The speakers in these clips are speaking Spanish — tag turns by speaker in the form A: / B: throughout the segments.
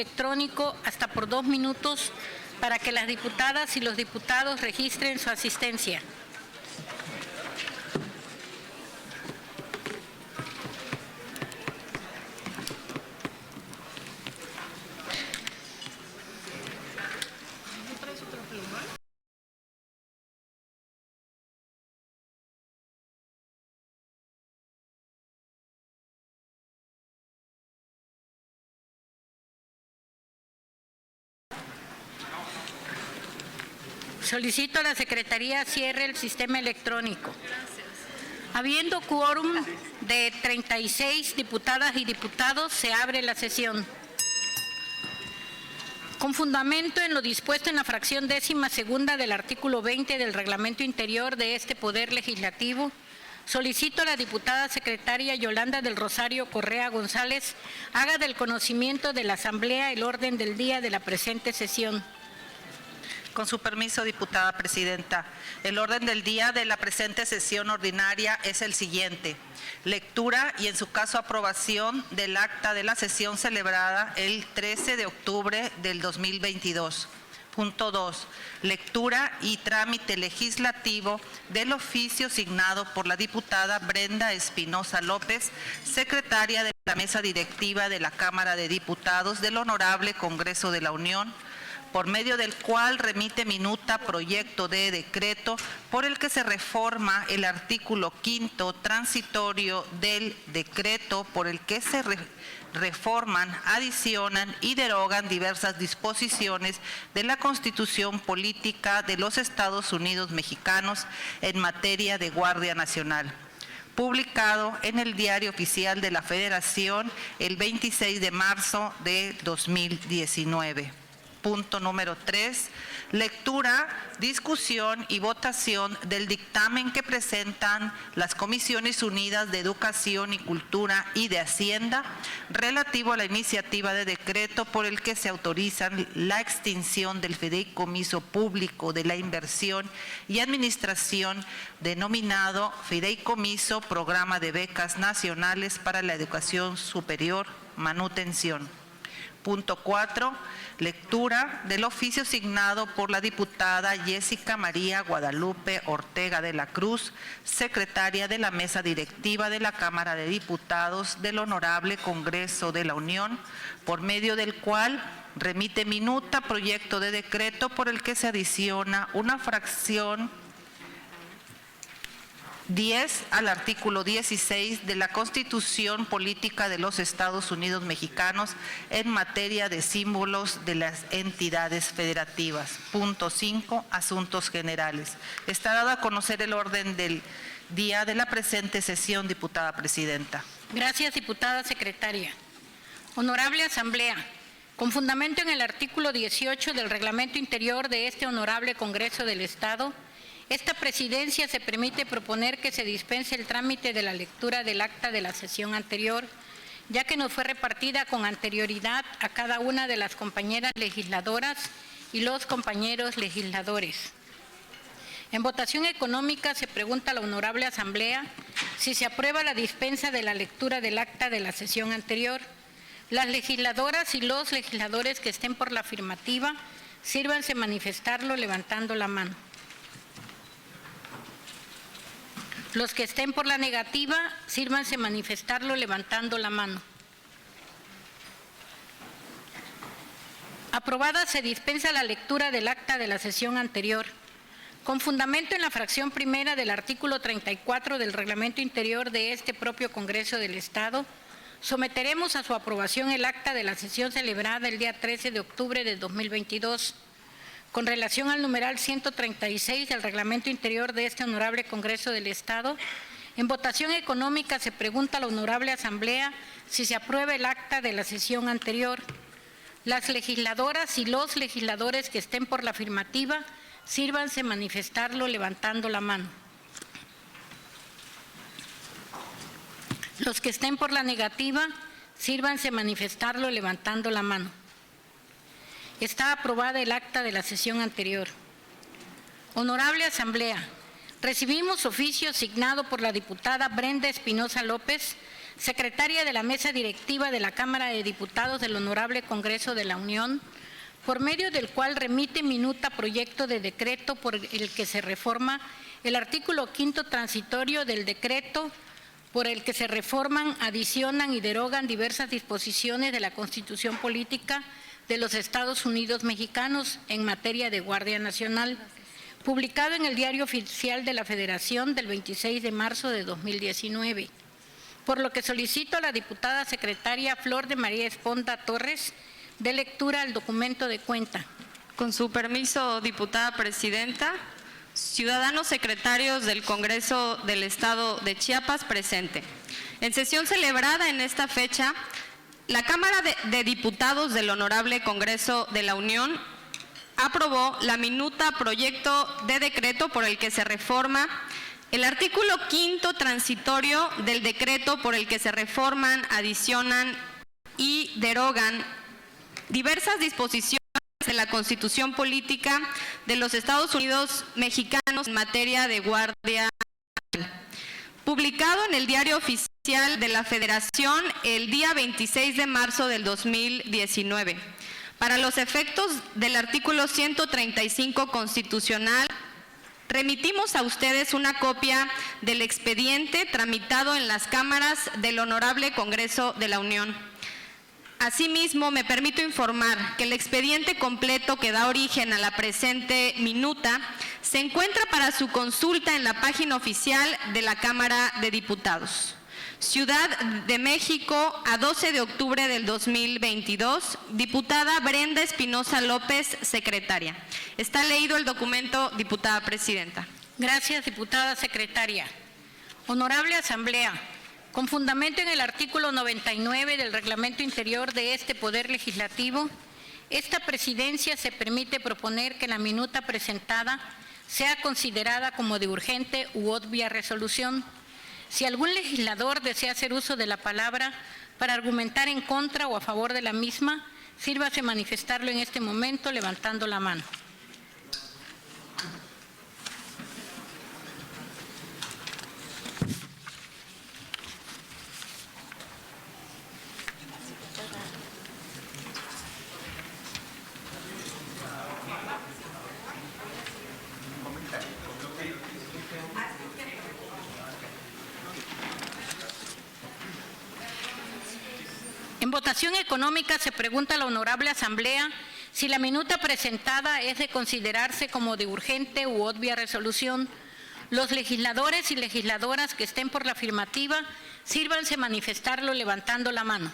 A: electrónico hasta por 2 minutos para que las diputadas y los diputados registren su asistencia. Solicito a la Secretaría cierre el sistema electrónico. Habiendo quórum de 36 diputadas y diputados, se abre la sesión. Con fundamento en lo dispuesto en la fracción 12ª del artículo 20 del Reglamento Interior de este Poder Legislativo, solicito a la diputada secretaria Yolanda del Rosario Correa González haga del conocimiento de la Asamblea el orden del día de la presente sesión.
B: Con su permiso, diputada presidenta, el orden del día de la presente sesión ordinaria es el siguiente. Lectura y, en su caso, aprobación del acta de la sesión celebrada el 13 de octubre del 2022. Punto 2. Lectura y trámite legislativo del oficio signado por la diputada Brenda Espinosa López, secretaria de la Mesa Directiva de la Cámara de Diputados del Honorable Congreso de la Unión, por medio del cual remite minuta proyecto de decreto por el que se reforma el artículo 5º transitorio del decreto por el que se reforman, adicionan y derogan diversas disposiciones de la Constitución Política de los Estados Unidos Mexicanos en materia de Guardia Nacional, publicado en el Diario Oficial de la Federación el 26 de marzo de 2019. Punto número 3, lectura, discusión y votación del dictamen que presentan las Comisiones Unidas de Educación y Cultura y de Hacienda relativo a la iniciativa de decreto por el que se autorizan la extinción del Fideicomiso Público de la Inversión y Administración denominado Fideicomiso Programa de Becas Nacionales para la Educación Superior, Manutención. Punto 4, lectura del oficio signado por la diputada Jessica María Guadalupe Ortega de la Cruz, secretaria de la Mesa Directiva de la Cámara de Diputados del Honorable Congreso de la Unión, por medio del cual remite minuta proyecto de decreto por el que se adiciona una fracción 10 al artículo 16 de la Constitución Política de los Estados Unidos Mexicanos en materia de símbolos de las entidades federativas. Punto 5, asuntos generales. Está dado a conocer el orden del día de la presente sesión, diputada presidenta.
A: Gracias, diputada secretaria. Honorable Asamblea, con fundamento en el artículo 18 del Reglamento Interior de este Honorable Congreso del Estado, esta presidencia se permite proponer que se dispense el trámite de la lectura del acta de la sesión anterior, ya que nos fue repartida con anterioridad a cada una de las compañeras legisladoras y los compañeros legisladores. En votación económica se pregunta a la Honorable Asamblea si se aprueba la dispensa de la lectura del acta de la sesión anterior. Las legisladoras y los legisladores que estén por la afirmativa, sírvanse manifestarlo levantando la mano. Los que estén por la negativa, sírvanse manifestarlo levantando la mano. Aprobada, se dispensa la lectura del acta de la sesión anterior. Con fundamento en la fracción primera del artículo 34 del Reglamento Interior de este propio Congreso del Estado, someteremos a su aprobación el acta de la sesión celebrada el día 13 de octubre de 2022. Con relación al numeral 136 del Reglamento Interior de este Honorable Congreso del Estado, en votación económica se pregunta a la Honorable Asamblea si se aprueba el acta de la sesión anterior. Las legisladoras y los legisladores que estén por la afirmativa, sírvanse manifestarlo levantando la mano. Los que estén por la negativa, sírvanse manifestarlo levantando la mano. Está aprobada el acta de la sesión anterior. Honorable Asamblea, recibimos oficio signado por la diputada Brenda Espinosa López, secretaria de la Mesa Directiva de la Cámara de Diputados del Honorable Congreso de la Unión, por medio del cual remite minuta proyecto de decreto por el que se reforma el artículo 5º transitorio del decreto por el que se reforman, adicionan y derogan diversas disposiciones de la Constitución Política de los Estados Unidos Mexicanos en materia de Guardia Nacional, publicado en el Diario Oficial de la Federación del 26 de marzo de 2019. Por lo que solicito a la diputada secretaria Flor de María Esponda Torres dé lectura al documento de cuenta.
C: Con su permiso, diputada presidenta. Ciudadanos secretarios del Congreso del Estado de Chiapas presente. En sesión celebrada en esta fecha, la Cámara de Diputados del Honorable Congreso de la Unión aprobó la minuta proyecto de decreto por el que se reforma el artículo 5º transitorio del decreto por el que se reforman, adicionan y derogan diversas disposiciones de la Constitución Política de los Estados Unidos Mexicanos en materia de Guardia Nacional, publicado en el Diario Oficial de la Federación el día 26 de marzo del 2019. Para los efectos del artículo 135 constitucional, remitimos a ustedes una copia del expediente tramitado en las cámaras del Honorable Congreso de la Unión. Asimismo, me permito informar que el expediente completo que da origen a la presente minuta se encuentra para su consulta en la página oficial de la Cámara de Diputados. Ciudad de México, a 12 de octubre del 2022, diputada Brenda Espinosa López, secretaria. Está leído el documento, diputada presidenta.
A: Gracias, diputada secretaria. Honorable Asamblea, con fundamento en el artículo 99 del Reglamento Interior de este Poder Legislativo, esta presidencia se permite proponer que la minuta presentada sea considerada como de urgente u obvia resolución. Si algún legislador desea hacer uso de la palabra para argumentar en contra o a favor de la misma, sírvase manifestarlo en este momento levantando la mano. En votación económica se pregunta a la Honorable Asamblea si la minuta presentada es de considerarse como de urgente u obvia resolución. Los legisladores y legisladoras que estén por la afirmativa, sírvanse manifestarlo levantando la mano.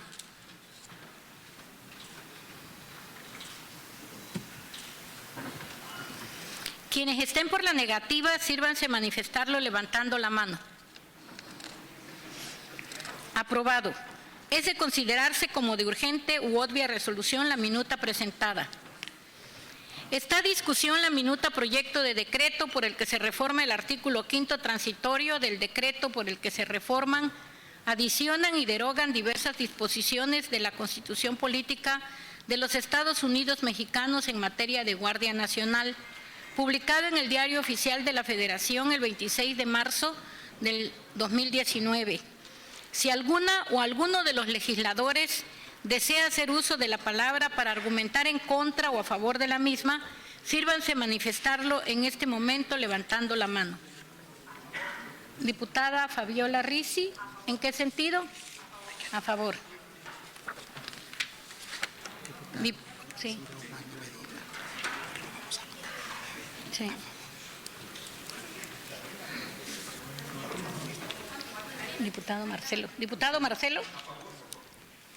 A: Quienes estén por la negativa, sírvanse manifestarlo levantando la mano. Aprobado. Es de considerarse como de urgente u obvia resolución la minuta presentada. Está a discusión la minuta proyecto de decreto por el que se reforma el artículo 5º transitorio del decreto por el que se reforman, adicionan y derogan diversas disposiciones de la Constitución Política de los Estados Unidos Mexicanos en materia de Guardia Nacional, publicado en el Diario Oficial de la Federación el 26 de marzo del 2019. Si alguna o alguno de los legisladores desea hacer uso de la palabra para argumentar en contra o a favor de la misma, sírvanse manifestarlo en este momento levantando la mano. Diputada Fabiola Ricci, ¿en qué sentido? A favor. Sí. Sí. Diputado Marcelo. Diputado Marcelo.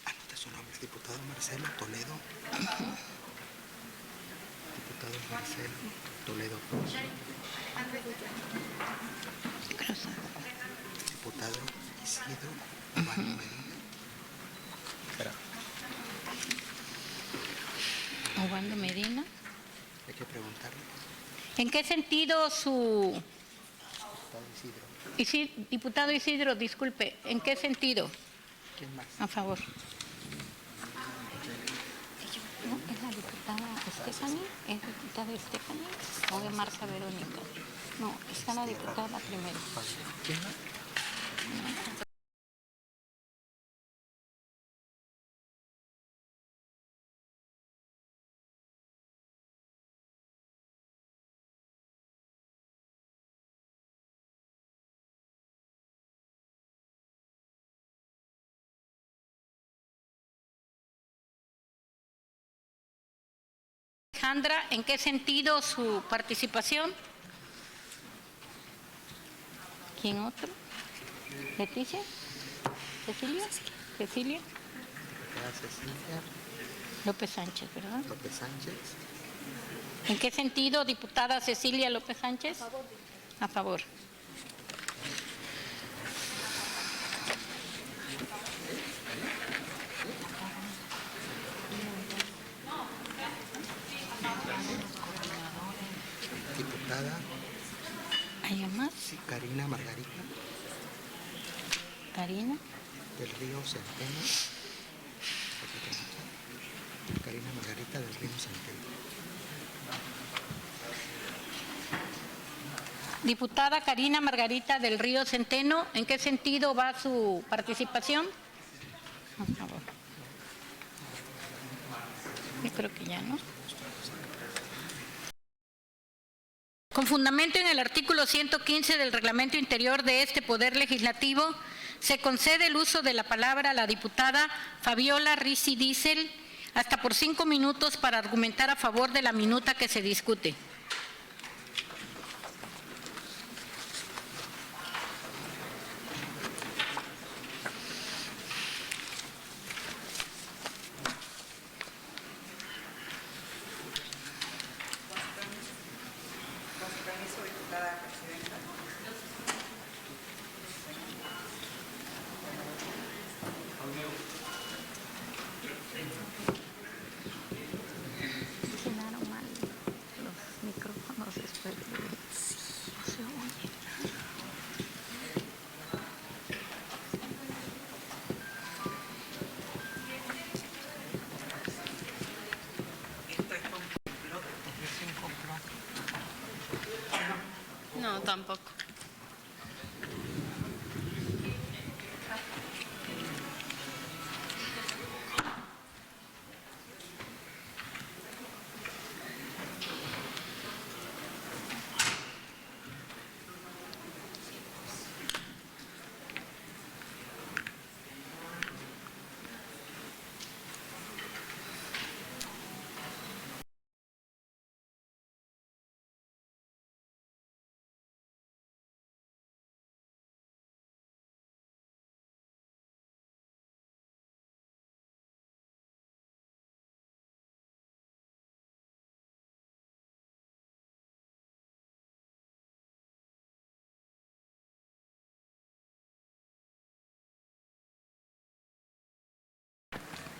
D: Anote su nombre, diputado Marcelo Toledo. Diputado Marcelo Toledo. Diputado Isidro Obando Medina.
A: Obando Medina.
D: Hay que preguntarle.
A: ¿En qué sentido su...
D: Diputado Isidro.
A: Diputado Isidro, disculpe, ¿en qué sentido?
D: ¿Quién más?
A: A favor. ¿No? ¿Es la diputada Stephanie? ¿Es diputada Stephanie o de Marta Verónica? No, está la diputada primero.
D: ¿Quién más?
A: Sandra, ¿en qué sentido su participación? ¿Quién otro? ¿Leticia? ¿Cecilia? ¿Cecilia?
D: Cecilia
A: López Sánchez, ¿verdad?
D: López Sánchez.
A: ¿En qué sentido, diputada Cecilia López Sánchez? A favor.
D: Diputada
A: ¿Hay más?
D: Karina Margarita
A: Karina.
D: del Río Centeno. Karina Margarita del Río Centeno.
A: Diputada Karina Margarita del Río Centeno, ¿en qué sentido va su participación? A favor. Yo creo que ya, ¿no? Con fundamento en el artículo 115 del Reglamento Interior de este Poder Legislativo, se concede el uso de la palabra a la diputada Fabiola Ricci Dissel hasta por 5 minutos para argumentar a favor de la minuta que se discute.
C: No, tampoco.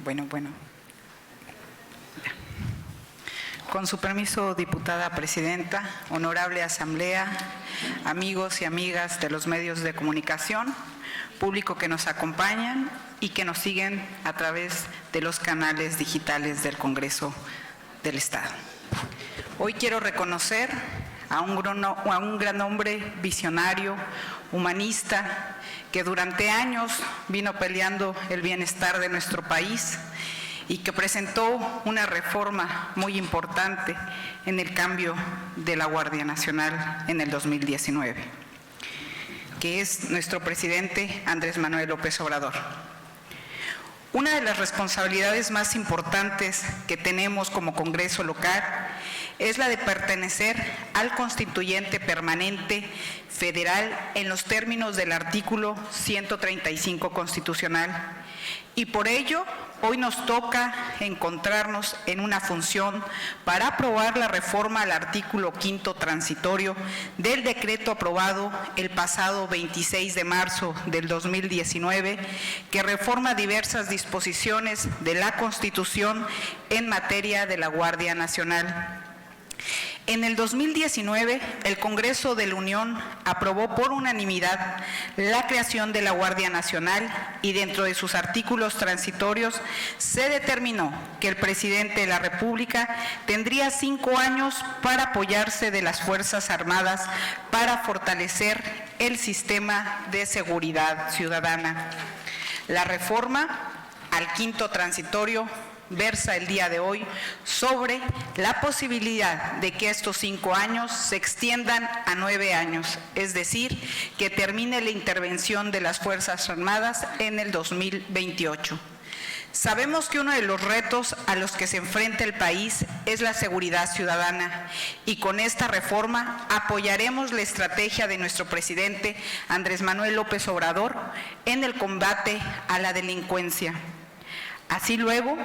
E: Bueno. Con su permiso, diputada presidenta, honorable asamblea, amigos y amigas de los medios de comunicación, público que nos acompañan y que nos siguen a través de los canales digitales del Congreso del Estado. Hoy quiero reconocer a un gran hombre visionario, humanista, que durante años vino peleando el bienestar de nuestro país y que presentó una reforma muy importante en el cambio de la Guardia Nacional en el 2019, que es nuestro presidente Andrés Manuel López Obrador. Una de las responsabilidades más importantes que tenemos como Congreso local es la de pertenecer al Constituyente Permanente Federal en los términos del artículo 135 constitucional, y por ello hoy nos toca encontrarnos en una función para aprobar la reforma al artículo 5º transitorio del decreto aprobado el pasado 26 de marzo del 2019, que reforma diversas disposiciones de la Constitución en materia de la Guardia Nacional. En el 2019, el Congreso de la Unión aprobó por unanimidad la creación de la Guardia Nacional y dentro de sus artículos transitorios se determinó que el presidente de la República tendría 5 años para apoyarse de las Fuerzas Armadas para fortalecer el sistema de seguridad ciudadana. La reforma al 5º transitorio versa el día de hoy sobre la posibilidad de que estos 5 años se extiendan a 9 años, es decir, que termine la intervención de las Fuerzas Armadas en el 2028. Sabemos que uno de los retos a los que se enfrenta el país es la seguridad ciudadana y con esta reforma apoyaremos la estrategia de nuestro presidente Andrés Manuel López Obrador en el combate a la delincuencia. Así luego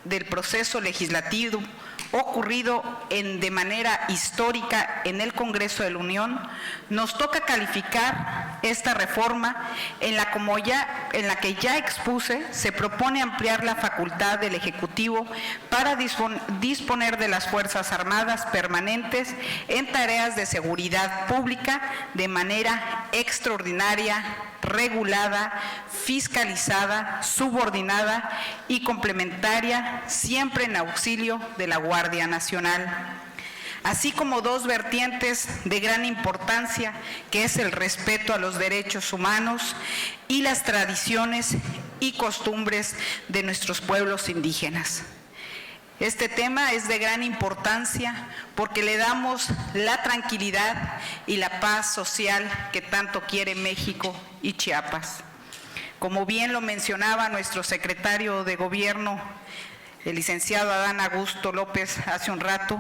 E: del proceso legislativo ocurrido de manera histórica en el Congreso de la Unión, nos toca calificar esta reforma en la que ya expuse, se propone ampliar la facultad del Ejecutivo para disponer de las Fuerzas Armadas permanentes en tareas de seguridad pública de manera extraordinaria, regulada, fiscalizada, subordinada y complementaria, siempre en auxilio de la Guardia Nacional, así como 2 vertientes de gran importancia, que es el respeto a los derechos humanos y las tradiciones y costumbres de nuestros pueblos indígenas. Este tema es de gran importancia porque le damos la tranquilidad y la paz social que tanto quiere México y Chiapas. Como bien lo mencionaba nuestro secretario de Gobierno, el licenciado Adán Augusto López, hace un rato,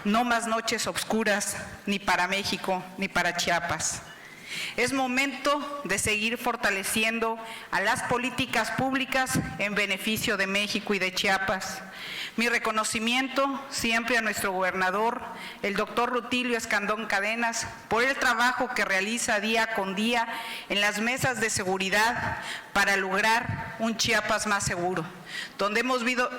E: no más noches oscuras ni para México ni para Chiapas. Es momento de seguir fortaleciendo a las políticas públicas en beneficio de México y de Chiapas. Mi reconocimiento siempre a nuestro gobernador, el doctor Rutilio Escandón Cadenas, por el trabajo que realiza día con día en las mesas de seguridad para lograr un Chiapas más seguro, donde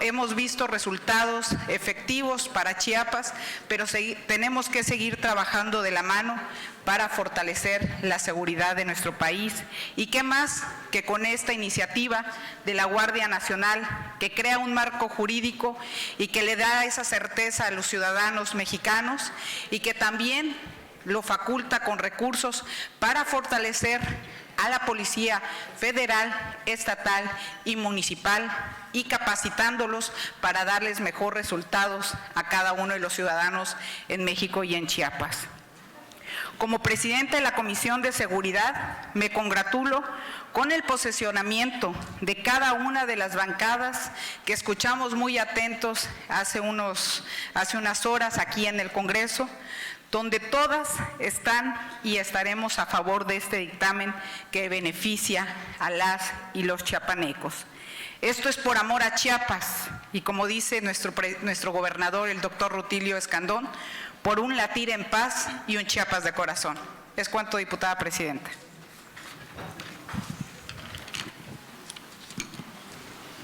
E: hemos visto resultados efectivos para Chiapas, pero tenemos que seguir trabajando de la mano para fortalecer la seguridad de nuestro país. Y qué más que con esta iniciativa de la Guardia Nacional, que crea un marco jurídico y que le da esa certeza a los ciudadanos mexicanos y que también lo faculta con recursos para fortalecer a la Policía Federal, Estatal y Municipal y capacitándolos para darles mejores resultados a cada uno de los ciudadanos en México y en Chiapas. Como presidenta de la Comisión de Seguridad, me congratulo con el posicionamiento de cada una de las bancadas que escuchamos muy atentos hace unas horas aquí en el Congreso, donde todas están y estaremos a favor de este dictamen que beneficia a las y los chiapanecos. Esto es por amor a Chiapas y, como dice nuestro gobernador, el doctor Rutilio Escandón, por un latir en paz y un Chiapas de corazón. Es cuanto, diputada presidenta.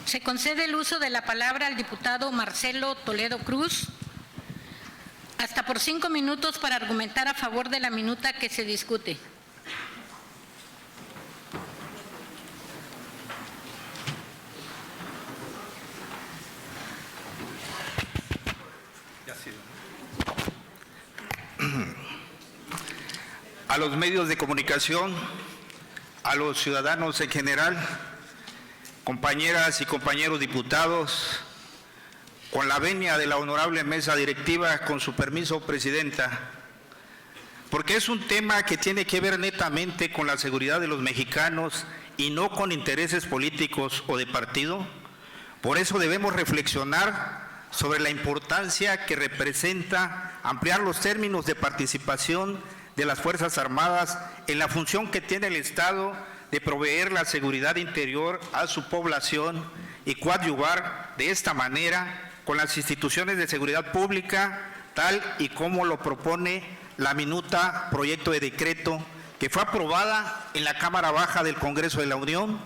A: Se concede el uso de la palabra al diputado Marcelo Toledo Cruz, hasta por 5 minutos para argumentar a favor de la minuta que se discute.
F: A los medios de comunicación, a los ciudadanos en general, compañeras y compañeros diputados, con la venia de la honorable mesa directiva, con su permiso, presidenta, porque es un tema que tiene que ver netamente con la seguridad de los mexicanos y no con intereses políticos o de partido. Por eso debemos reflexionar sobre la importancia que representa ampliar los términos de participación de las Fuerzas Armadas en la función que tiene el Estado de proveer la seguridad interior a su población y coadyuvar de esta manera con las instituciones de seguridad pública, tal y como lo propone la minuta proyecto de decreto que fue aprobada en la Cámara Baja del Congreso de la Unión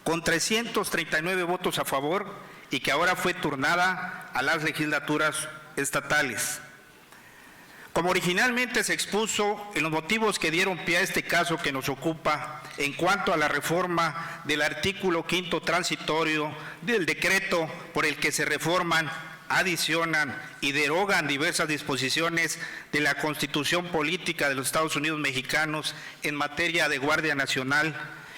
F: con 339 votos a favor y que ahora fue turnada a las legislaturas estatales. Como originalmente se expuso en los motivos que dieron pie a este caso que nos ocupa en cuanto a la reforma del artículo 5º transitorio del decreto por el que se reforman, adicionan y derogan diversas disposiciones de la Constitución Política de los Estados Unidos Mexicanos en materia de Guardia Nacional,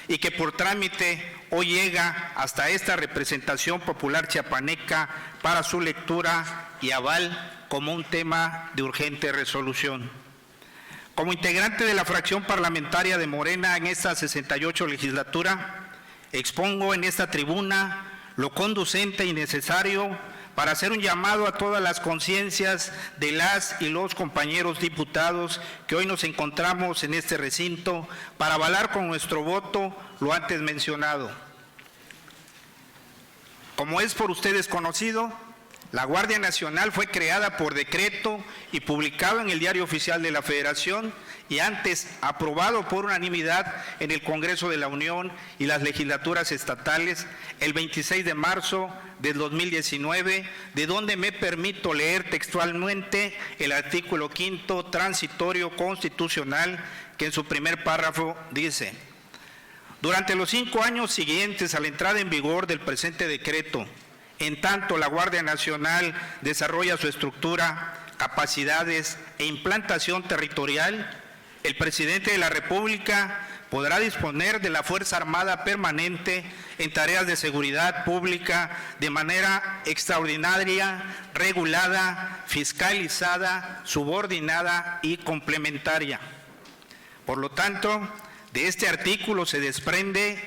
F: y que por trámite hoy llega hasta esta representación popular chiapaneca para su lectura y aval como un tema de urgente resolución. Como integrante de la fracción parlamentaria de Morena en esta 68 legislatura, expongo en esta tribuna lo conducente y necesario para hacer un llamado a todas las conciencias de las y los compañeros diputados que hoy nos encontramos en este recinto para avalar con nuestro voto lo antes mencionado. Como es por ustedes conocido, la Guardia Nacional fue creada por decreto y publicado en el Diario Oficial de la Federación y antes aprobado por unanimidad en el Congreso de la Unión y las legislaturas estatales el 26 de marzo del 2019, de donde me permito leer textualmente el artículo 5º transitorio constitucional, que en su primer párrafo dice: durante los 5 años siguientes a la entrada en vigor del presente decreto, en tanto la Guardia Nacional desarrolla su estructura, capacidades e implantación territorial, el presidente de la República podrá disponer de la Fuerza Armada permanente en tareas de seguridad pública de manera extraordinaria, regulada, fiscalizada, subordinada y complementaria. Por lo tanto, de este artículo se desprende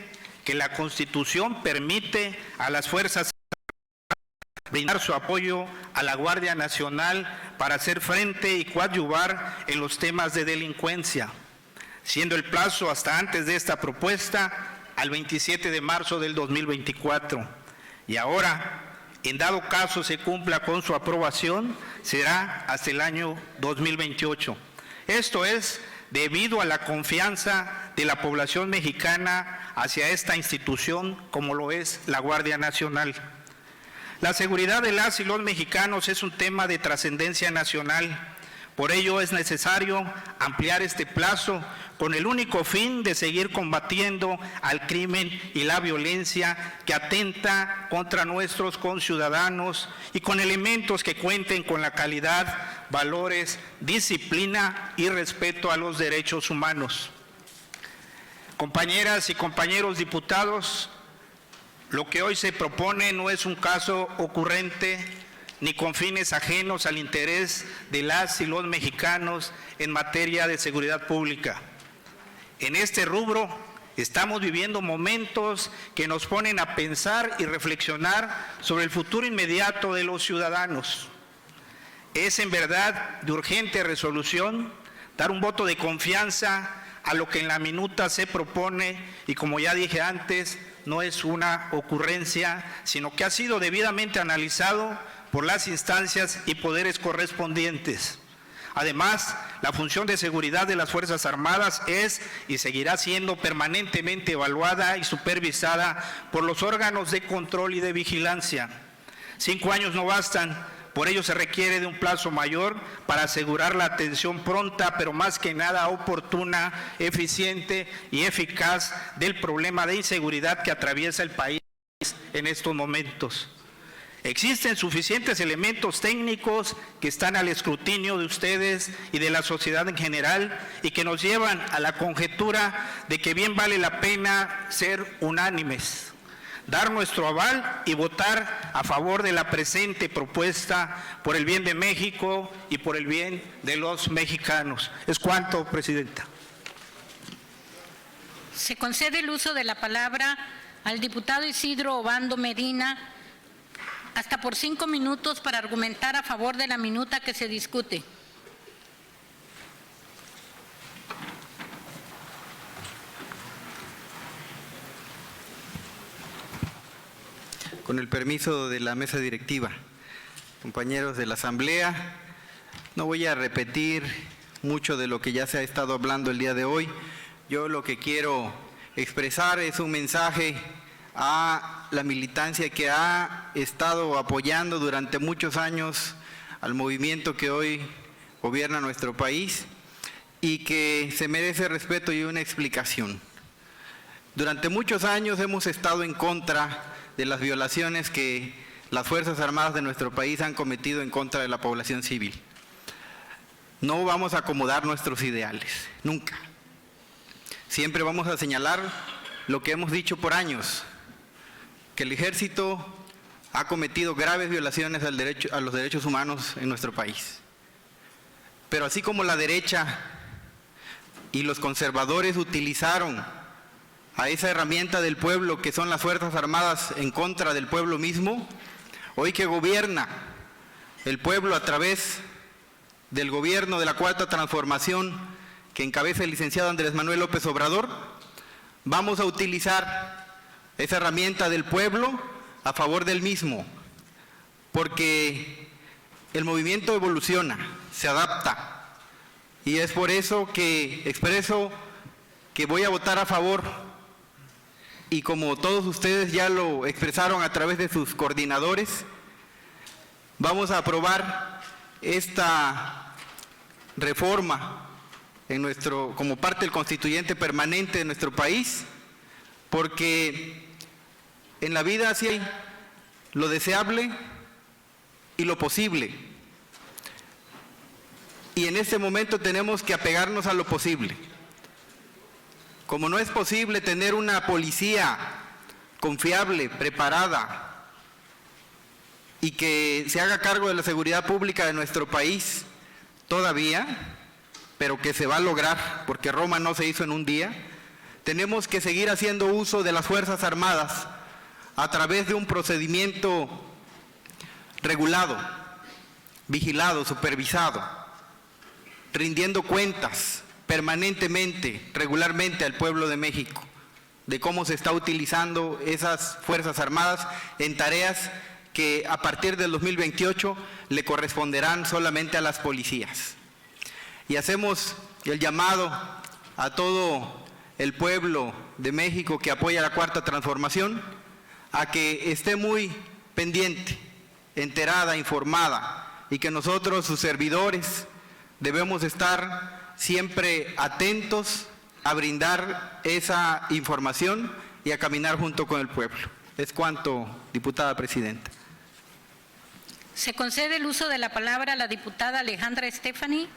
F: que la Constitución permite a las fuerzas brindar su apoyo a la Guardia Nacional para hacer frente y coadyuvar en los temas de delincuencia, siendo el plazo hasta antes de esta propuesta al 27 de marzo del 2024. Y ahora, en dado caso se cumpla con su aprobación, será hasta el año 2028. Esto es debido a la confianza de la población mexicana hacia esta institución como lo es la Guardia Nacional. La seguridad de las y los mexicanos es un tema de trascendencia nacional. Por ello es necesario ampliar este plazo con el único fin de seguir combatiendo al crimen y la violencia que atenta contra nuestros conciudadanos y con elementos que cuenten con la calidad, valores, disciplina y respeto a los derechos humanos. Compañeras y compañeros diputados, lo que hoy se propone no es un caso ocurrente ni con fines ajenos al interés de las y los mexicanos en materia de seguridad pública. En este rubro estamos viviendo momentos que nos ponen a pensar y reflexionar sobre el futuro inmediato de los ciudadanos. Es en verdad de urgente resolución dar un voto de confianza a lo que en la minuta se propone y, como ya dije antes, no es una ocurrencia, sino que ha sido debidamente analizado por las instancias y poderes correspondientes. Además, la función de seguridad de las Fuerzas Armadas es y seguirá siendo permanentemente evaluada y supervisada por los órganos de control y de vigilancia. 5 años no bastan, por ello se requiere de un plazo mayor para asegurar la atención pronta, pero más que nada oportuna, eficiente y eficaz del problema de inseguridad que atraviesa el país en estos momentos. Existen suficientes elementos técnicos que están al escrutinio de ustedes y de la sociedad en general y que nos llevan a la conjetura de que bien vale la pena ser unánimes, dar nuestro aval y votar a favor de la presente propuesta por el bien de México y por el bien de los mexicanos. Es cuanto, Presidenta.
A: Se concede el uso de la palabra al diputado Isidro Obando Medina hasta por 5 minutos para argumentar a favor de la minuta que se discute.
D: Con el permiso de la mesa directiva, compañeros de la Asamblea, no voy a repetir mucho de lo que ya se ha estado hablando el día de hoy. Yo lo que quiero expresar es un mensaje a la militancia que ha estado apoyando durante muchos años al movimiento que hoy gobierna nuestro país y que se merece respeto y una explicación. Durante muchos años hemos estado en contra de las violaciones que las Fuerzas Armadas de nuestro país han cometido en contra de la población civil. No vamos a acomodar nuestros ideales, nunca. Siempre vamos a señalar lo que hemos dicho por años, que el ejército ha cometido graves violaciones a los derechos humanos en nuestro país. Pero así como la derecha y los conservadores utilizaron a esa herramienta del pueblo que son las Fuerzas Armadas en contra del pueblo mismo, hoy que gobierna el pueblo a través del gobierno de la Cuarta Transformación que encabeza el licenciado Andrés Manuel López Obrador, vamos a utilizar esa herramienta del pueblo a favor del mismo, porque el movimiento evoluciona, se adapta, y es por eso que expreso que voy a votar a favor, y como todos ustedes ya lo expresaron a través de sus coordinadores, vamos a aprobar esta reforma como parte del constituyente permanente de nuestro país, porque en la vida sí hay lo deseable y lo posible. Y en este momento tenemos que apegarnos a lo posible. Como no es posible tener una policía confiable, preparada y que se haga cargo de la seguridad pública de nuestro país todavía, pero que se va a lograr, porque Roma no se hizo en un día, tenemos que seguir haciendo uso de las Fuerzas Armadas a través de un procedimiento regulado, vigilado, supervisado, rindiendo cuentas permanentemente, regularmente al pueblo de México, de cómo se está utilizando esas Fuerzas Armadas en tareas que a partir del 2028 le corresponderán solamente a las policías. Y hacemos el llamado a todo el pueblo de México que apoya la Cuarta Transformación a que esté muy pendiente, enterada, informada, y que nosotros, sus servidores, debemos estar siempre atentos a brindar esa información y a caminar junto con el pueblo. Es cuanto, diputada presidenta.
A: Se concede el uso de la palabra a la diputada Alejandra Estefani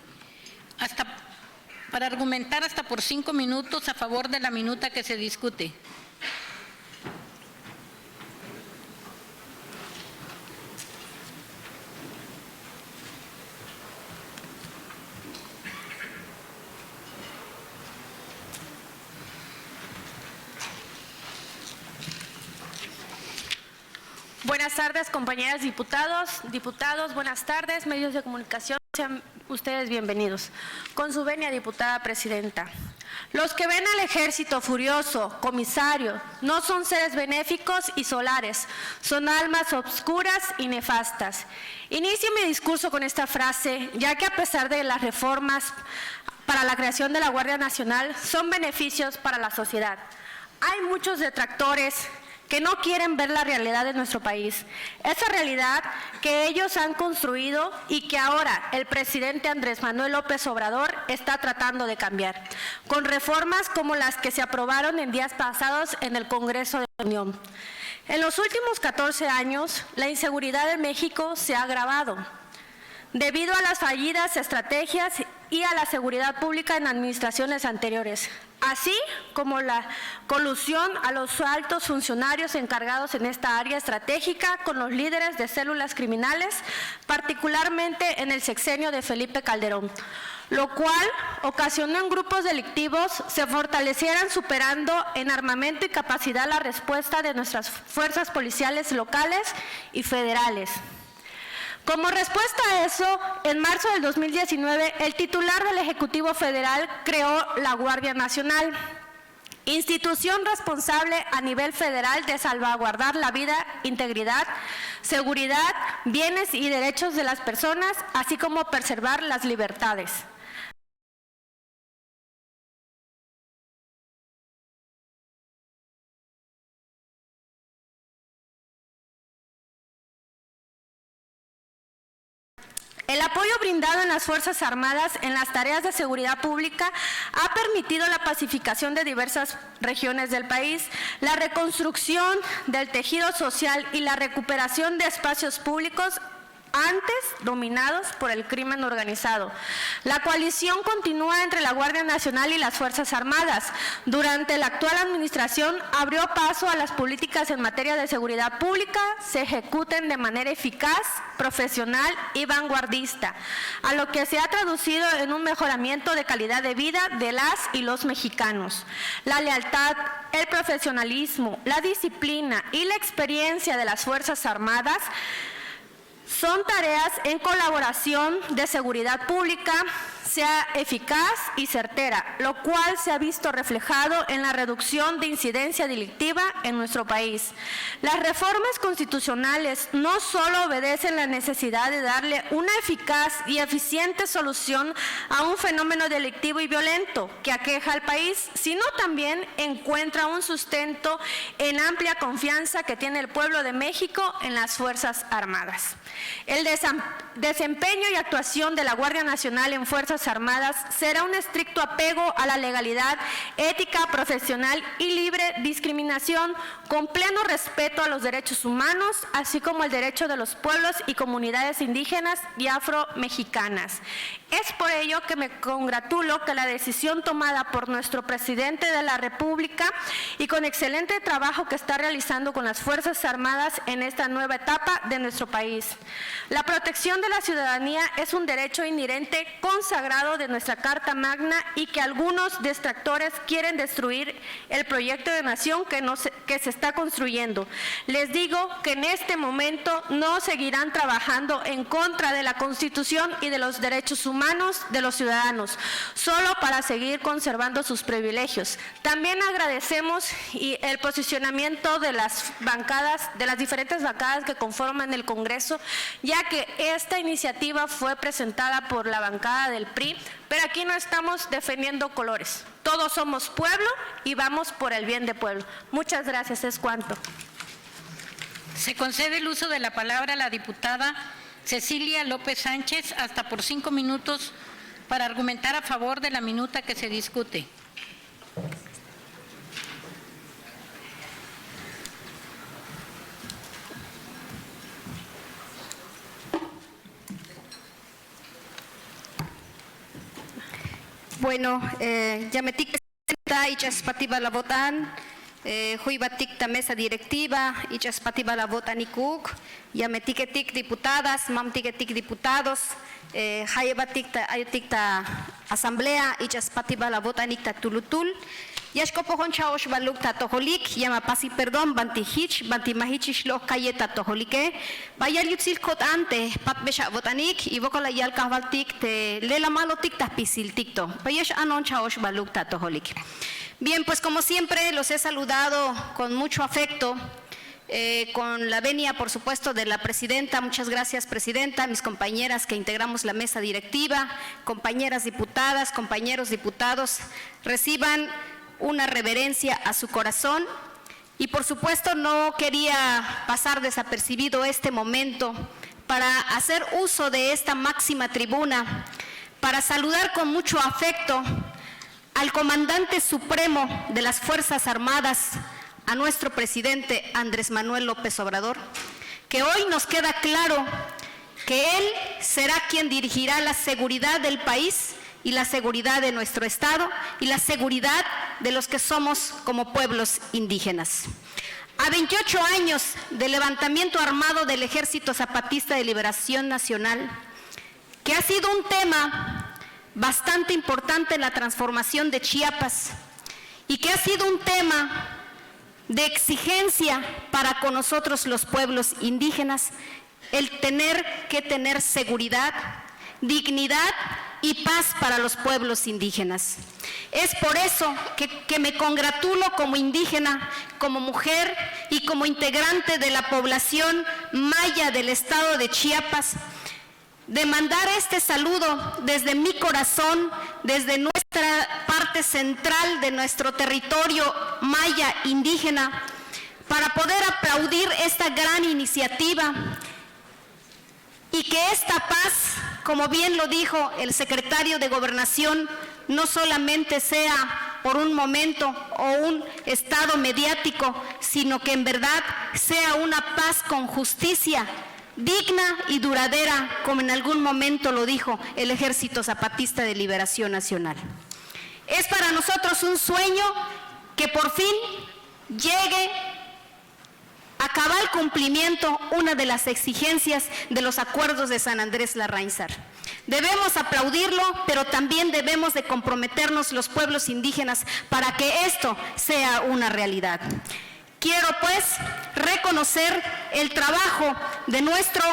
A: para argumentar hasta por 5 minutos a favor de la minuta que se discute.
G: Buenas tardes, compañeras diputados, buenas tardes, medios de comunicación, sean ustedes bienvenidos. Con su venia, diputada presidenta. Los que ven al ejército furioso, comisario, no son seres benéficos y solares, son almas obscuras y nefastas. Inicio mi discurso con esta frase, ya que a pesar de las reformas para la creación de la Guardia Nacional, son beneficios para la sociedad. Hay muchos detractores que no quieren ver la realidad de nuestro país, esa realidad que ellos han construido y que ahora el presidente Andrés Manuel López Obrador está tratando de cambiar, con reformas como las que se aprobaron en días pasados en el Congreso de la Unión. En los últimos 14 años, la inseguridad en México se ha agravado, debido a las fallidas estrategias y a la seguridad pública en administraciones anteriores, así como la colusión a los altos funcionarios encargados en esta área estratégica con los líderes de células criminales, particularmente en el sexenio de Felipe Calderón, lo cual ocasionó en grupos delictivos se fortalecieran superando en armamento y capacidad la respuesta de nuestras fuerzas policiales locales y federales. Como respuesta a eso, en marzo del 2019, el titular del Ejecutivo Federal creó la Guardia Nacional, institución responsable a nivel federal de salvaguardar la vida, integridad, seguridad, bienes y derechos de las personas, así como preservar las libertades. El apoyo brindado en las Fuerzas Armadas en las tareas de seguridad pública ha permitido la pacificación de diversas regiones del país, la reconstrucción del tejido social y la recuperación de espacios públicos antes dominados por el crimen organizado. La coalición continúa entre la Guardia Nacional y las Fuerzas Armadas. Durante la actual administración abrió paso a las políticas en materia de seguridad pública se ejecuten de manera eficaz, profesional y vanguardista, a lo que se ha traducido en un mejoramiento de calidad de vida de las y los mexicanos. La lealtad, el profesionalismo, la disciplina y la experiencia de las Fuerzas Armadas son tareas en colaboración de seguridad pública, sea eficaz y certera, lo cual se ha visto reflejado en la reducción de incidencia delictiva en nuestro país. Las reformas constitucionales no solo obedecen la necesidad de darle una eficaz y eficiente solución a un fenómeno delictivo y violento que aqueja al país, sino también encuentra un sustento en amplia confianza que tiene el pueblo de México en las Fuerzas Armadas. El desempeño y actuación de la Guardia Nacional en Fuerzas Armadas será un estricto apego a la legalidad, ética profesional y libre discriminación, con pleno respeto a los derechos humanos, así como el derecho de los pueblos y comunidades indígenas y afromexicanas. Es por ello que me congratulo que la decisión tomada por nuestro presidente de la República y con excelente trabajo que está realizando con las Fuerzas Armadas en esta nueva etapa de nuestro país. La protección de la ciudadanía es un derecho inherente consagrado de nuestra Carta Magna y que algunos detractores quieren destruir el proyecto de nación que se está construyendo. Les digo que en este momento no seguirán trabajando en contra de la Constitución y de los derechos humanos de los ciudadanos, solo para seguir conservando sus privilegios. También agradecemos el posicionamiento de las bancadas, de las diferentes bancadas que conforman el Congreso, ya que esta iniciativa fue presentada por la bancada del PRI, pero aquí no estamos defendiendo colores. Todos somos pueblo y vamos por el bien del pueblo. Muchas gracias, es cuanto.
A: Se concede el uso de la palabra a la diputada Cecilia López Sánchez hasta por 5 minutos para argumentar a favor de la minuta que se discute.
H: Bueno, Yametic y Chaspatiba la votan, Juibatic mesa directiva y Chaspatiba la votan y cook, Yametiquetic diputadas, Mamtiquetic diputados, Hayebatic asamblea y Chaspatiba la votan y Tulutul. Yashkopohon chaosh baluk tatoholik, llama pasi perdón, bantihich, bantimahichish lo calle tatoholike, vaya yutzil kot ante, patbesha botanik, y vocola yal kahvaltik, te lela malotik tapisil tikto, payesh anon chaosh baluk tatoholik. Bien, pues como siempre los he saludado con mucho afecto, con la venia, por supuesto, de la presidenta. Muchas gracias, presidenta, mis compañeras que integramos la mesa directiva, compañeras diputadas, compañeros diputados, reciban una reverencia a su corazón y por supuesto no quería pasar desapercibido este momento para hacer uso de esta máxima tribuna, para saludar con mucho afecto al comandante supremo de las Fuerzas Armadas, a nuestro presidente Andrés Manuel López Obrador, que hoy nos queda claro que él será quien dirigirá la seguridad del país y la seguridad de nuestro Estado y la seguridad de los que somos como pueblos indígenas. A 28 años del levantamiento armado del Ejército Zapatista de Liberación Nacional, que ha sido un tema bastante importante en la transformación de Chiapas y que ha sido un tema de exigencia para con nosotros los pueblos indígenas, el tener que tener seguridad, dignidad y paz para los pueblos indígenas. Es por eso que me congratulo como indígena, como mujer y como integrante de la población maya del estado de Chiapas, de mandar este saludo desde mi corazón, desde nuestra parte central de nuestro territorio maya indígena, para poder aplaudir esta gran iniciativa y que esta paz, como bien lo dijo el secretario de Gobernación, no solamente sea por un momento o un estado mediático, sino que en verdad sea una paz con justicia, digna y duradera, como en algún momento lo dijo el Ejército Zapatista de Liberación Nacional. Es para nosotros un sueño que por fin llegue a cabal cumplimiento una de las exigencias de los acuerdos de San Andrés Larraínzar. Debemos aplaudirlo, pero también debemos de comprometernos los pueblos indígenas para que esto sea una realidad. Quiero pues reconocer el trabajo de nuestro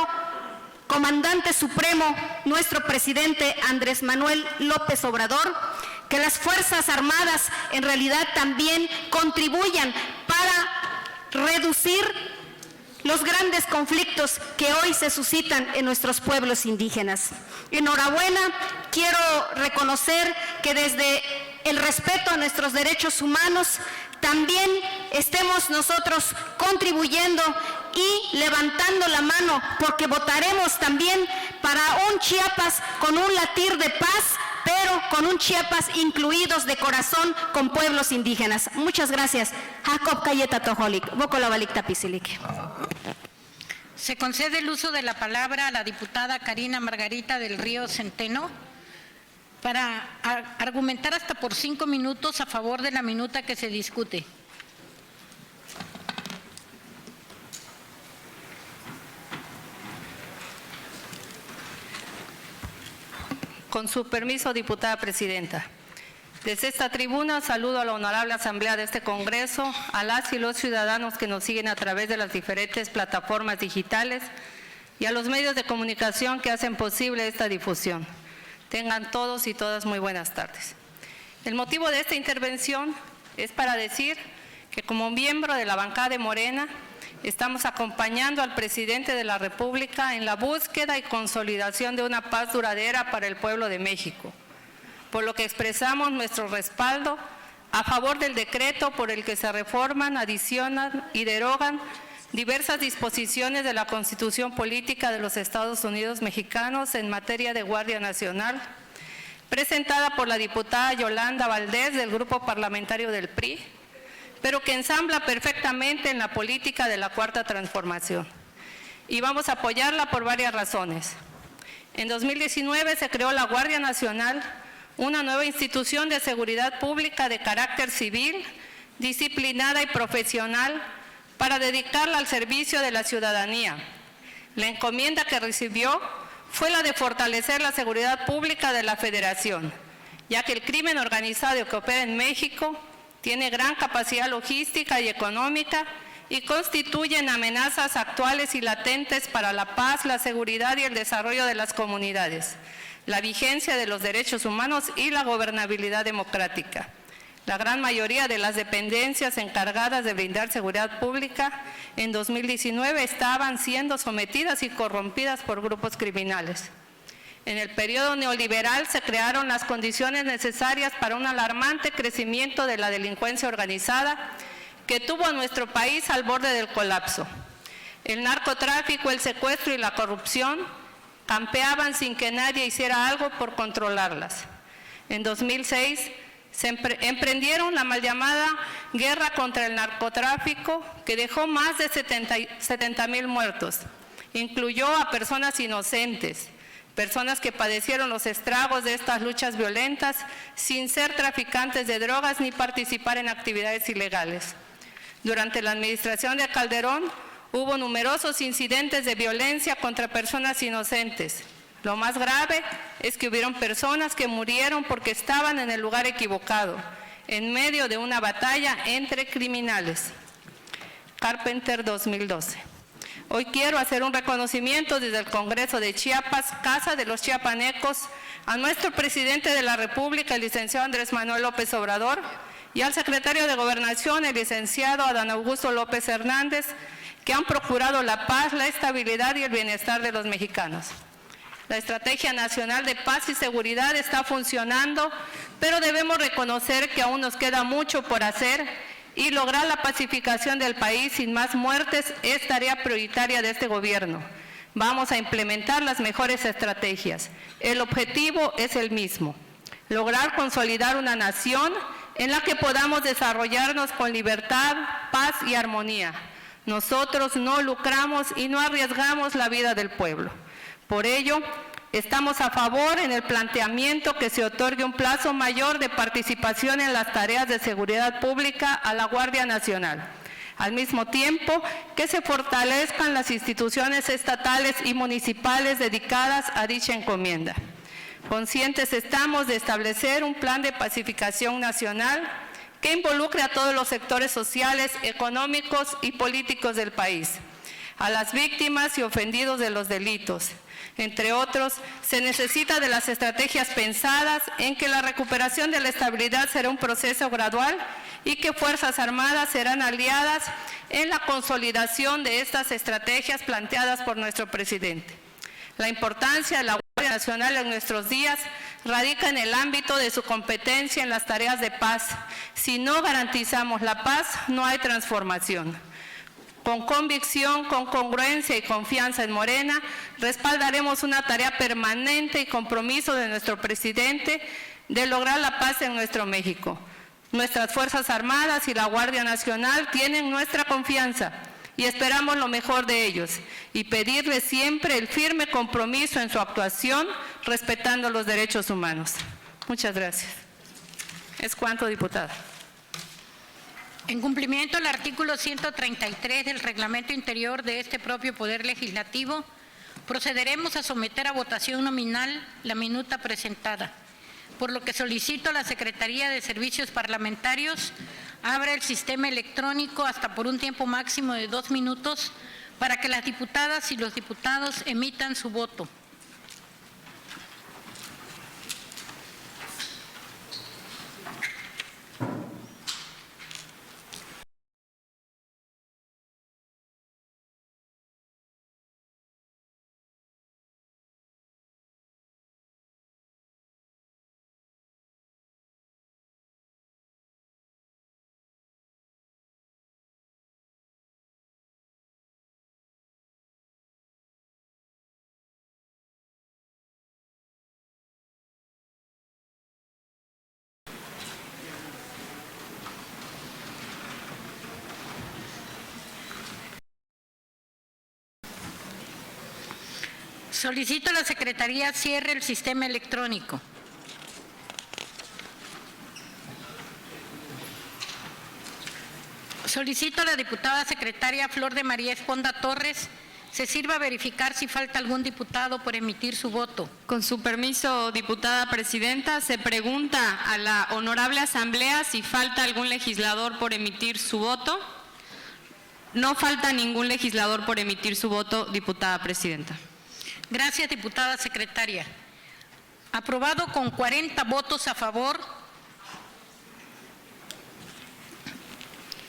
H: comandante supremo, nuestro presidente Andrés Manuel López Obrador, que las Fuerzas Armadas en realidad también contribuyan para reducir los grandes conflictos que hoy se suscitan en nuestros pueblos indígenas. Enhorabuena, quiero reconocer que desde el respeto a nuestros derechos humanos también estemos nosotros contribuyendo y levantando la mano, porque votaremos también para un Chiapas con un latir de paz, pero con un Chiapas incluidos de corazón con pueblos indígenas. Muchas gracias. Jacob Cayeta Tojolik, Bocolavalik Tapisilik.
A: Se concede el uso de la palabra a la diputada Karina Margarita del Río Centeno para argumentar hasta por 5 minutos a favor de la minuta que se discute.
I: Con su permiso, diputada presidenta. Desde esta tribuna saludo a la honorable asamblea de este Congreso, a las y los ciudadanos que nos siguen a través de las diferentes plataformas digitales y a los medios de comunicación que hacen posible esta difusión. Tengan todos y todas muy buenas tardes. El motivo de esta intervención es para decir que como miembro de la bancada de Morena, estamos acompañando al presidente de la República en la búsqueda y consolidación de una paz duradera para el pueblo de México, por lo que expresamos nuestro respaldo a favor del decreto por el que se reforman, adicionan y derogan diversas disposiciones de la Constitución Política de los Estados Unidos Mexicanos en materia de Guardia Nacional, presentada por la diputada Yolanda Valdés del Grupo Parlamentario del PRI, pero que ensambla perfectamente en la política de la Cuarta Transformación. Y vamos a apoyarla por varias razones. En 2019 se creó la Guardia Nacional, una nueva institución de seguridad pública de carácter civil, disciplinada y profesional, para dedicarla al servicio de la ciudadanía. La encomienda que recibió fue la de fortalecer la seguridad pública de la Federación, ya que el crimen organizado que opera en México tiene gran capacidad logística y económica y constituyen amenazas actuales y latentes para la paz, la seguridad y el desarrollo de las comunidades, la vigencia de los derechos humanos y la gobernabilidad democrática. La gran mayoría de las dependencias encargadas de brindar seguridad pública en 2019 estaban siendo sometidas y corrompidas por grupos criminales. En el periodo neoliberal se crearon las condiciones necesarias para un alarmante crecimiento de la delincuencia organizada que tuvo a nuestro país al borde del colapso. El narcotráfico, el secuestro y la corrupción campeaban sin que nadie hiciera algo por controlarlas. En 2006 se emprendieron la mal llamada guerra contra el narcotráfico, que dejó más de 70,000 muertos. Incluyó a personas inocentes, personas que padecieron los estragos de estas luchas violentas sin ser traficantes de drogas ni participar en actividades ilegales. Durante la administración de Calderón hubo numerosos incidentes de violencia contra personas inocentes. Lo más grave es que hubieron personas que murieron porque estaban en el lugar equivocado, en medio de una batalla entre criminales. Carpenter 2012. Hoy quiero hacer un reconocimiento desde el Congreso de Chiapas, Casa de los Chiapanecos, a nuestro presidente de la República, el licenciado Andrés Manuel López Obrador, y al secretario de Gobernación, el licenciado Adán Augusto López Hernández, que han procurado la paz, la estabilidad y el bienestar de los mexicanos. La Estrategia Nacional de Paz y Seguridad está funcionando, pero debemos reconocer que aún nos queda mucho por hacer y lograr la pacificación del país sin más muertes es tarea prioritaria de este gobierno. Vamos a implementar las mejores estrategias. El objetivo es el mismo: lograr consolidar una nación en la que podamos desarrollarnos con libertad, paz y armonía. Nosotros no lucramos y no arriesgamos la vida del pueblo. Por ello, estamos a favor en el planteamiento que se otorgue un plazo mayor de participación en las tareas de seguridad pública a la Guardia Nacional. Al mismo tiempo, que se fortalezcan las instituciones estatales y municipales dedicadas a dicha encomienda. Conscientes estamos de establecer un plan de pacificación nacional que involucre a todos los sectores sociales, económicos y políticos del país, a las víctimas y ofendidos de los delitos. Entre otros, se necesita de las estrategias pensadas en que la recuperación de la estabilidad será un proceso gradual y que Fuerzas Armadas serán aliadas en la consolidación de estas estrategias planteadas por nuestro presidente. La importancia de la Guardia Nacional en nuestros días radica en el ámbito de su competencia en las tareas de paz. Si no garantizamos la paz, no hay transformación. Con convicción, con congruencia y confianza en Morena, respaldaremos una tarea permanente y compromiso de nuestro presidente de lograr la paz en nuestro México. Nuestras Fuerzas Armadas y la Guardia Nacional tienen nuestra confianza y esperamos lo mejor de ellos y pedirles siempre el firme compromiso en su actuación, respetando los derechos humanos. Muchas gracias. Es cuanto, diputada.
A: En cumplimiento del artículo 133 del Reglamento Interior de este propio Poder Legislativo, procederemos a someter a votación nominal la minuta presentada, por lo que solicito a la Secretaría de Servicios Parlamentarios abra el sistema electrónico hasta por un tiempo máximo de 2 minutos para que las diputadas y los diputados emitan su voto. Solicito a la Secretaría cierre el sistema electrónico. Solicito a la diputada secretaria Flor de María Esponda Torres se sirva a verificar si falta algún diputado por emitir su voto.
C: Con su permiso, diputada presidenta, se pregunta a la honorable asamblea si falta algún legislador por emitir su voto. No falta ningún legislador por emitir su voto, diputada presidenta.
A: Gracias, diputada secretaria. Aprobado con 40 votos a favor.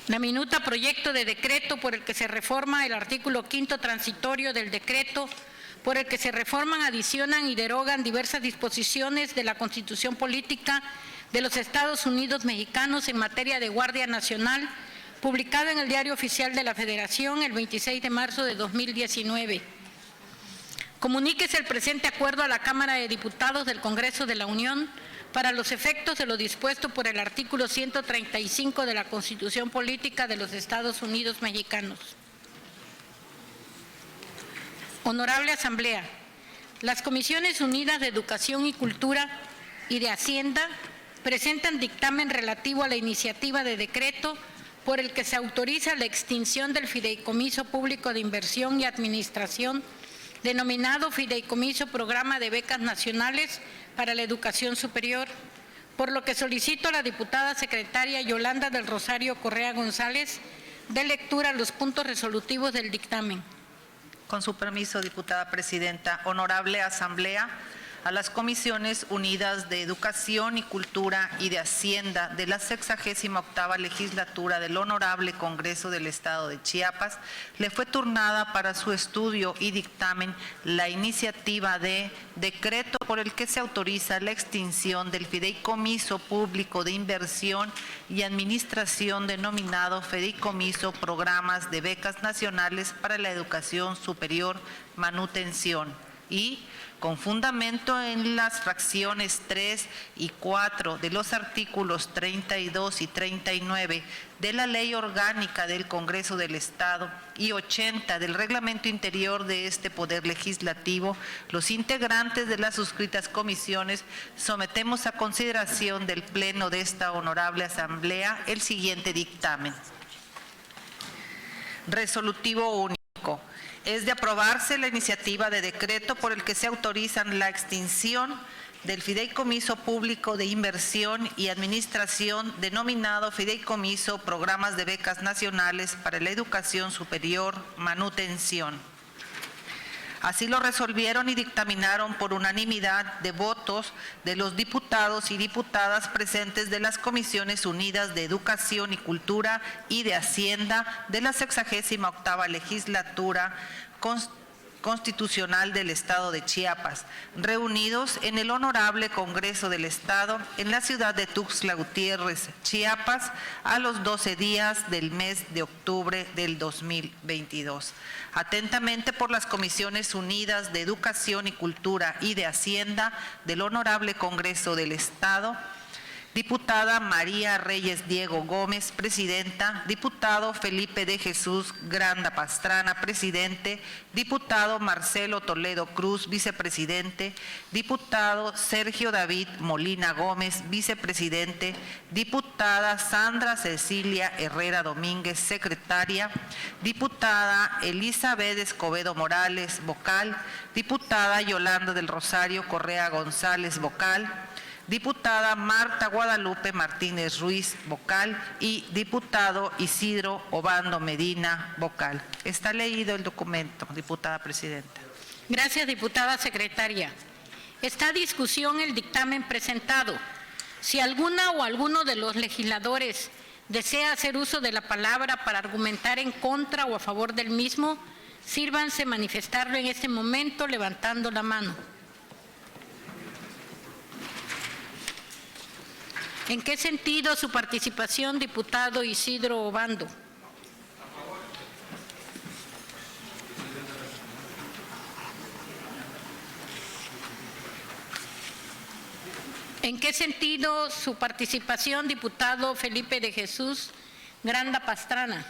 A: La minuta proyecto de decreto por el que se reforma el artículo 5º transitorio del decreto por el que se reforman, adicionan y derogan diversas disposiciones de la Constitución Política de los Estados Unidos Mexicanos en materia de Guardia Nacional, publicado en el Diario Oficial de la Federación el 26 de marzo de 2019. Comuníquese el presente acuerdo a la Cámara de Diputados del Congreso de la Unión para los efectos de lo dispuesto por el artículo 135 de la Constitución Política de los Estados Unidos Mexicanos. Honorable Asamblea, las Comisiones Unidas de Educación y Cultura y de Hacienda presentan dictamen relativo a la iniciativa de decreto por el que se autoriza la extinción del Fideicomiso Público de Inversión y Administración denominado Fideicomiso Programa de Becas Nacionales para la Educación Superior, por lo que solicito a la diputada secretaria Yolanda del Rosario Correa González dé lectura a los puntos resolutivos del dictamen.
B: Con su permiso, diputada presidenta, honorable asamblea, a las Comisiones Unidas de Educación y Cultura y de Hacienda de la 68ª legislatura del Honorable Congreso del Estado de Chiapas, le fue turnada para su estudio y dictamen la iniciativa de decreto por el que se autoriza la extinción del Fideicomiso Público de Inversión y Administración denominado Fideicomiso Programas de Becas Nacionales para la Educación Superior, Manutención. y, con fundamento en las fracciones 3 y 4 de los artículos 32 y 39 de la Ley Orgánica del Congreso del Estado y 80 del Reglamento Interior de este Poder Legislativo, los integrantes de las suscritas comisiones sometemos a consideración del Pleno de esta honorable Asamblea el siguiente dictamen. Resolutivo único. Es de aprobarse la iniciativa de decreto por el que se autorizan la extinción del Fideicomiso Público de Inversión y Administración denominado Fideicomiso Programas de Becas Nacionales para la Educación Superior, Manutención. Así lo resolvieron y dictaminaron por unanimidad de votos de los diputados y diputadas presentes de las Comisiones Unidas de Educación y Cultura y de Hacienda de la 68ª Legislatura Constitucional del Estado de Chiapas, reunidos en el Honorable Congreso del Estado en la ciudad de Tuxtla Gutiérrez, Chiapas, a los 12 días del mes de octubre del 2022. Atentamente por las Comisiones Unidas de Educación y Cultura y de Hacienda del Honorable Congreso del Estado, diputada María Reyes Diego Gómez, presidenta; diputado Felipe de Jesús Granda Pastrana, presidente; diputado Marcelo Toledo Cruz, vicepresidente; diputado Sergio David Molina Gómez, vicepresidente; diputada Sandra Cecilia Herrera Domínguez, secretaria; diputada Elizabeth Escobedo Morales, vocal; diputada Yolanda del Rosario Correa González, vocal; diputada Marta Guadalupe Martínez Ruiz, vocal; y diputado Isidro Obando Medina, vocal. Está leído el documento, diputada presidenta.
A: Gracias, diputada secretaria. Está a discusión el dictamen presentado. Si alguna o alguno de los legisladores desea hacer uso de la palabra para argumentar en contra o a favor del mismo, sírvanse manifestarlo en este momento levantando la mano. ¿En qué sentido su participación, diputado Isidro Obando? ¿En qué sentido su participación, diputado Felipe de Jesús Granda Pastrana?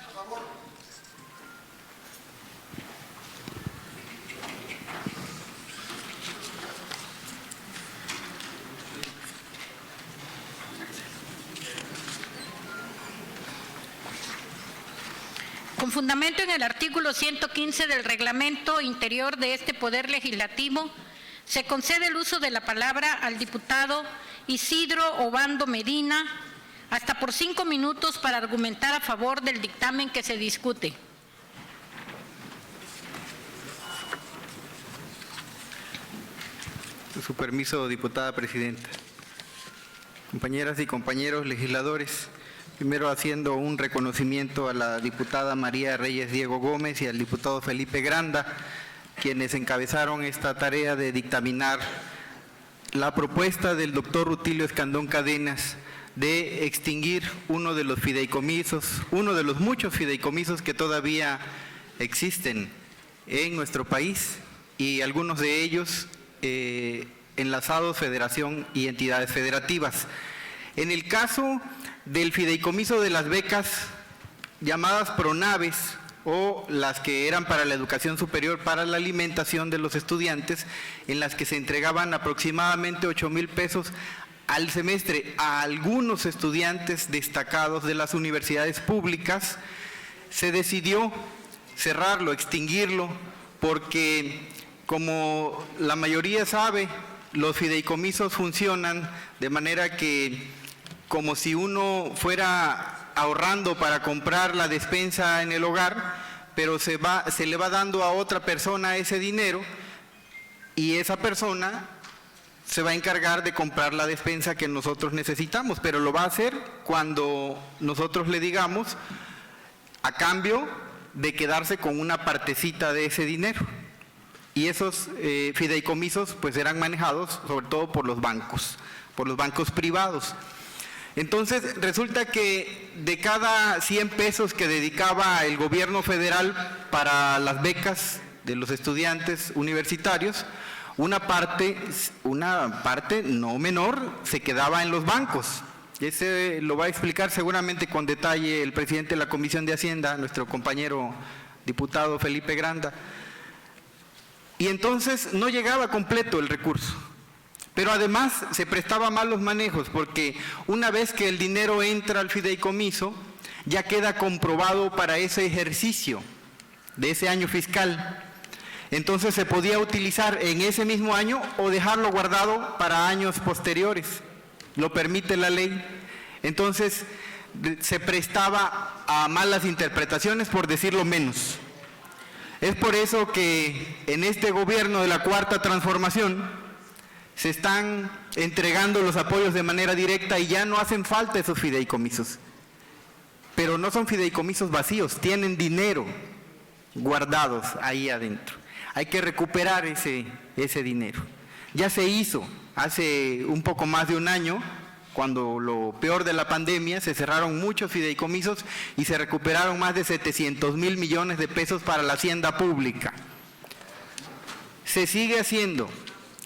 A: Con fundamento en el artículo 115 del Reglamento Interior de este Poder Legislativo, se concede el uso de la palabra al diputado Isidro Obando Medina hasta por 5 minutos para argumentar a favor del dictamen que se discute.
D: Con su permiso, diputada presidenta. Compañeras y compañeros legisladores, primero haciendo un reconocimiento a la diputada María Reyes Diego Gómez y al diputado Felipe Granda, quienes encabezaron esta tarea de dictaminar la propuesta del doctor Rutilio Escandón Cadenas de extinguir uno de los fideicomisos, uno de los muchos fideicomisos que todavía existen en nuestro país, y algunos de ellos enlazados, federación y entidades federativas. En el caso del fideicomiso de las becas llamadas PRONAVES, o las que eran para la educación superior, para la alimentación de los estudiantes, en las que se entregaban aproximadamente 8,000 pesos al semestre a algunos estudiantes destacados de las universidades públicas, se decidió cerrarlo, extinguirlo, porque, como la mayoría sabe, los fideicomisos funcionan de manera que, como si uno fuera ahorrando para comprar la despensa en el hogar, pero se le va dando a otra persona ese dinero, y esa persona se va a encargar de comprar la despensa que nosotros necesitamos, pero lo va a hacer cuando nosotros le digamos, a cambio de quedarse con una partecita de ese dinero. Y esos fideicomisos pues serán manejados sobre todo por los bancos privados. Entonces, resulta que de cada 100 pesos que dedicaba el gobierno federal para las becas de los estudiantes universitarios, una parte no menor se quedaba en los bancos. Y ese lo va a explicar seguramente con detalle el presidente de la Comisión de Hacienda, nuestro compañero diputado Felipe Granda. Y entonces no llegaba completo el recurso. Pero además se prestaba mal los manejos, porque una vez que el dinero entra al fideicomiso, ya queda comprobado para ese ejercicio de ese año fiscal. Entonces se podía utilizar en ese mismo año o dejarlo guardado para años posteriores. Lo permite la ley. Entonces se prestaba a malas interpretaciones, por decirlo menos. Es por eso que en este gobierno de la Cuarta Transformación se están entregando los apoyos de manera directa y ya no hacen falta esos fideicomisos. Pero no son fideicomisos vacíos, tienen dinero guardados ahí adentro. Hay que recuperar ese dinero. Ya se hizo hace un poco más de un año, cuando lo peor de la pandemia, se cerraron muchos fideicomisos y se recuperaron más de 700,000 millones de pesos para la hacienda pública. Se sigue haciendo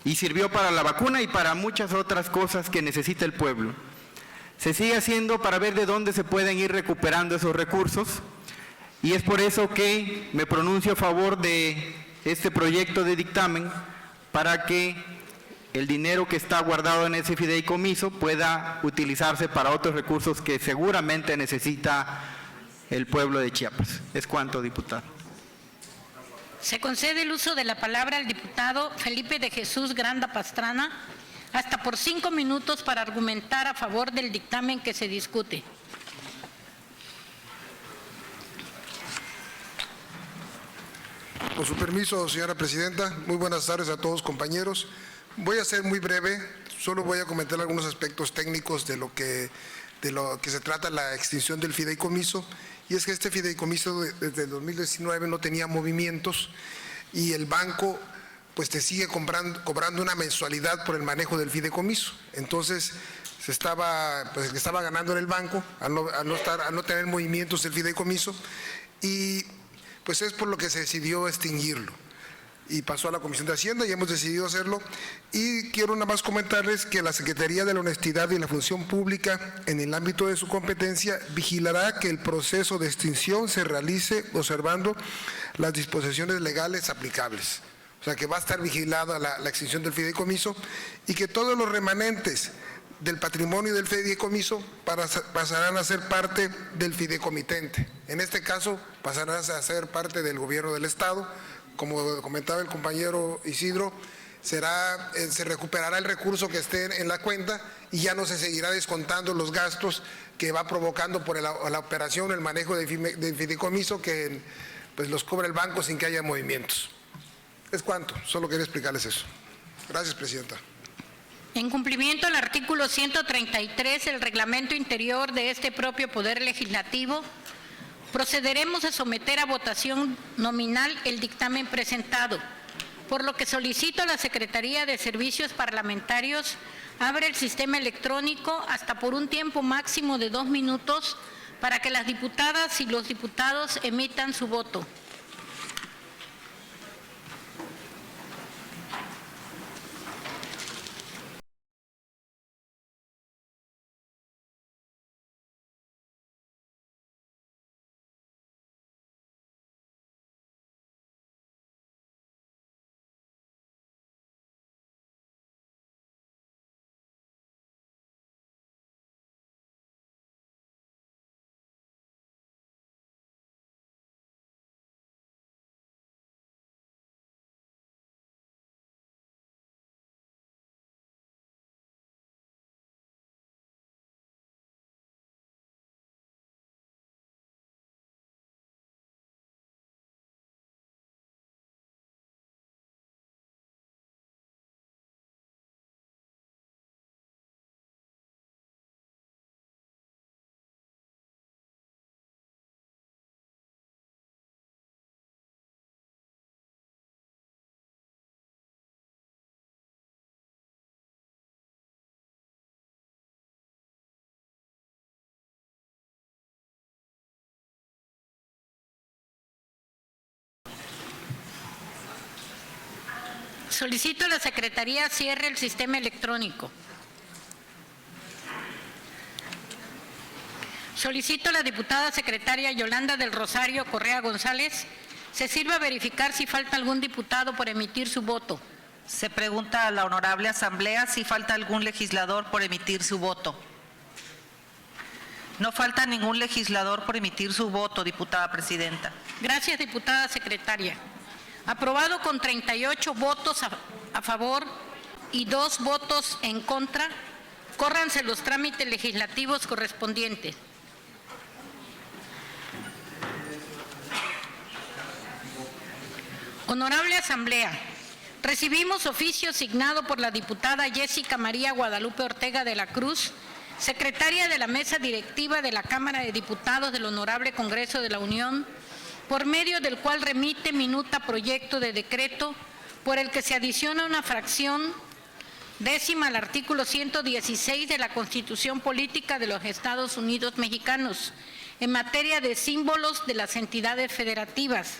D: y sirvió para la vacuna y para muchas otras cosas que necesita el pueblo. Se sigue haciendo para ver de dónde se pueden ir recuperando esos recursos, y es por eso que me pronuncio a favor de este proyecto de dictamen, para que el dinero que está guardado en ese fideicomiso pueda utilizarse para otros recursos que seguramente necesita el pueblo de Chiapas. Es cuanto, diputado.
A: Se concede el uso de la palabra al diputado Felipe de Jesús Granda Pastrana, hasta por 5 minutos, para argumentar a favor del dictamen que se discute.
J: Con su permiso, señora presidenta, muy buenas tardes a todos, compañeros. Voy a ser muy breve, solo voy a comentar algunos aspectos técnicos de lo que se trata la extinción del fideicomiso, y es que este fideicomiso desde el 2019 no tenía movimientos y el banco pues te sigue cobrando una mensualidad por el manejo del fideicomiso. Entonces el que estaba ganando en el banco al no tener movimientos del fideicomiso, y pues es por lo que se decidió extinguirlo. Y pasó a la Comisión de Hacienda y hemos decidido hacerlo. Y quiero nada más comentarles que la Secretaría de la Honestidad y la Función Pública, en el ámbito de su competencia, vigilará que el proceso de extinción se realice observando las disposiciones legales aplicables. O sea, que va a estar vigilada la extinción del fideicomiso, y que todos los remanentes del patrimonio del fideicomiso pasarán a ser parte del fideicomitente. En este caso, pasarán a ser parte del gobierno del Estado. Como comentaba el compañero Isidro, se recuperará el recurso que esté en la cuenta y ya no se seguirá descontando los gastos que va provocando por la operación, el manejo del fideicomiso, que pues los cobra el banco sin que haya movimientos. Es cuanto, solo quería explicarles eso. Gracias, presidenta.
A: En cumplimiento al artículo 133 del reglamento interior de este propio Poder Legislativo, procederemos a someter a votación nominal el dictamen presentado, por lo que solicito a la Secretaría de Servicios Parlamentarios abre el sistema electrónico hasta por un tiempo máximo de 2 minutos para que las diputadas y los diputados emitan su voto. Solicito a la Secretaría cierre el sistema electrónico. Solicito a la diputada secretaria Yolanda del Rosario Correa González se sirva a verificar si falta algún diputado por emitir su voto.
B: Se pregunta a la honorable Asamblea si falta algún legislador por emitir su voto. No falta ningún legislador por emitir su voto, diputada presidenta.
A: Gracias, diputada secretaria. Aprobado con 38 votos a favor y 2 votos en contra. Córranse los trámites legislativos correspondientes. Honorable Asamblea, recibimos oficio signado por la diputada Jessica María Guadalupe Ortega de la Cruz, secretaria de la Mesa Directiva de la Cámara de Diputados del Honorable Congreso de la Unión, por medio del cual remite minuta proyecto de decreto por el que se adiciona una fracción 10ª al artículo 116 de la Constitución Política de los Estados Unidos Mexicanos en materia de símbolos de las entidades federativas,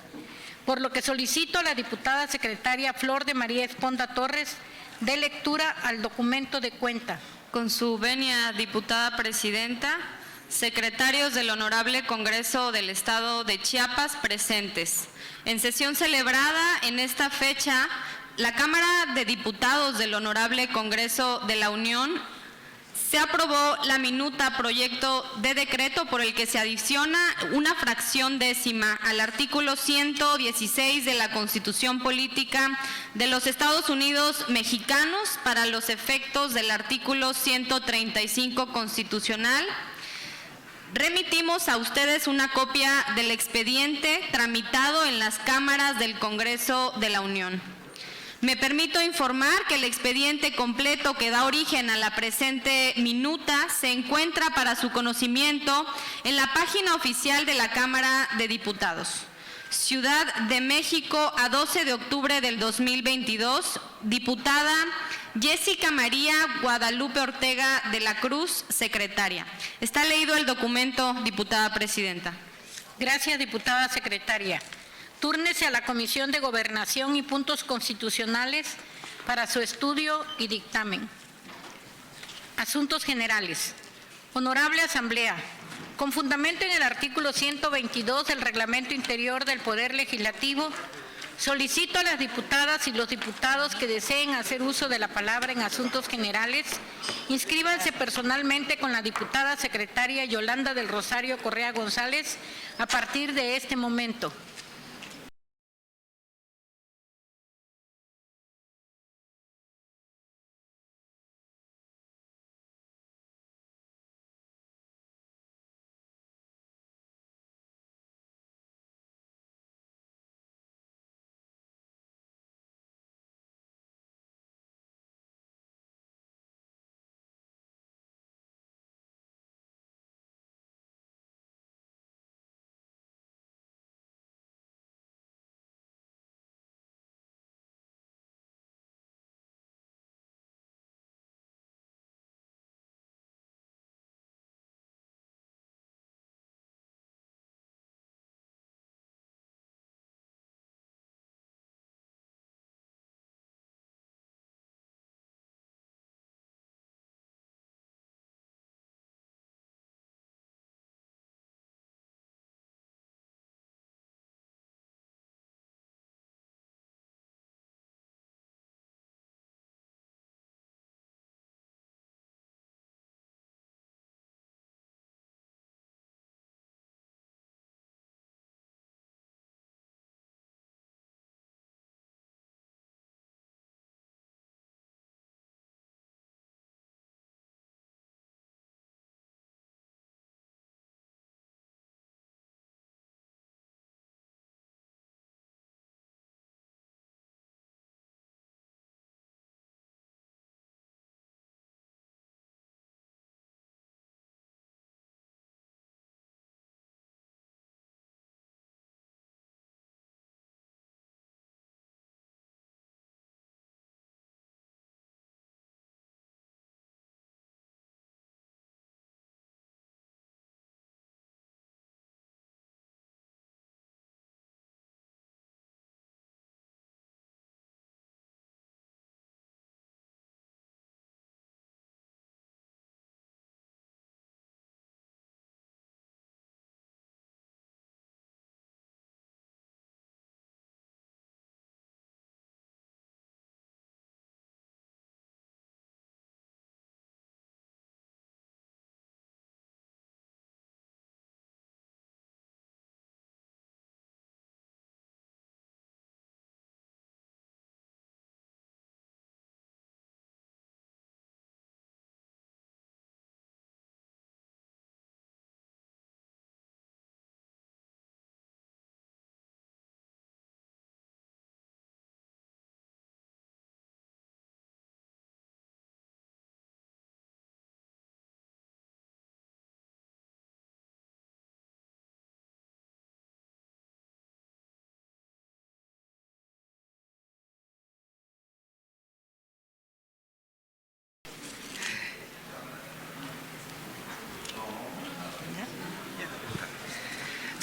A: por lo que solicito a la diputada secretaria Flor de María Esponda Torres dé lectura al documento de cuenta.
C: Con su venia, diputada presidenta, secretarios del Honorable Congreso del Estado de Chiapas presentes. En sesión celebrada en esta fecha, la Cámara de Diputados del Honorable Congreso de la Unión se aprobó la minuta proyecto de decreto por el que se adiciona una fracción 10ª al artículo 116 de la Constitución Política de los Estados Unidos Mexicanos para los efectos del artículo 135 constitucional. Remitimos a ustedes una copia del expediente tramitado en las cámaras del Congreso de la Unión. Me permito informar que el expediente completo que da origen a la presente minuta se encuentra para su conocimiento en la página oficial de la Cámara de Diputados. Ciudad de México, a 12 de octubre del 2022, diputada Jessica María Guadalupe Ortega de la Cruz, secretaria. Está leído el documento, diputada presidenta.
A: Gracias, diputada secretaria. Túrnese a la Comisión de Gobernación y Puntos Constitucionales para su estudio y dictamen. Asuntos generales. Honorable Asamblea, con fundamento en el artículo 122 del Reglamento Interior del Poder Legislativo, solicito a las diputadas y los diputados que deseen hacer uso de la palabra en asuntos generales, inscríbanse personalmente con la diputada secretaria Yolanda del Rosario Correa González a partir de este momento.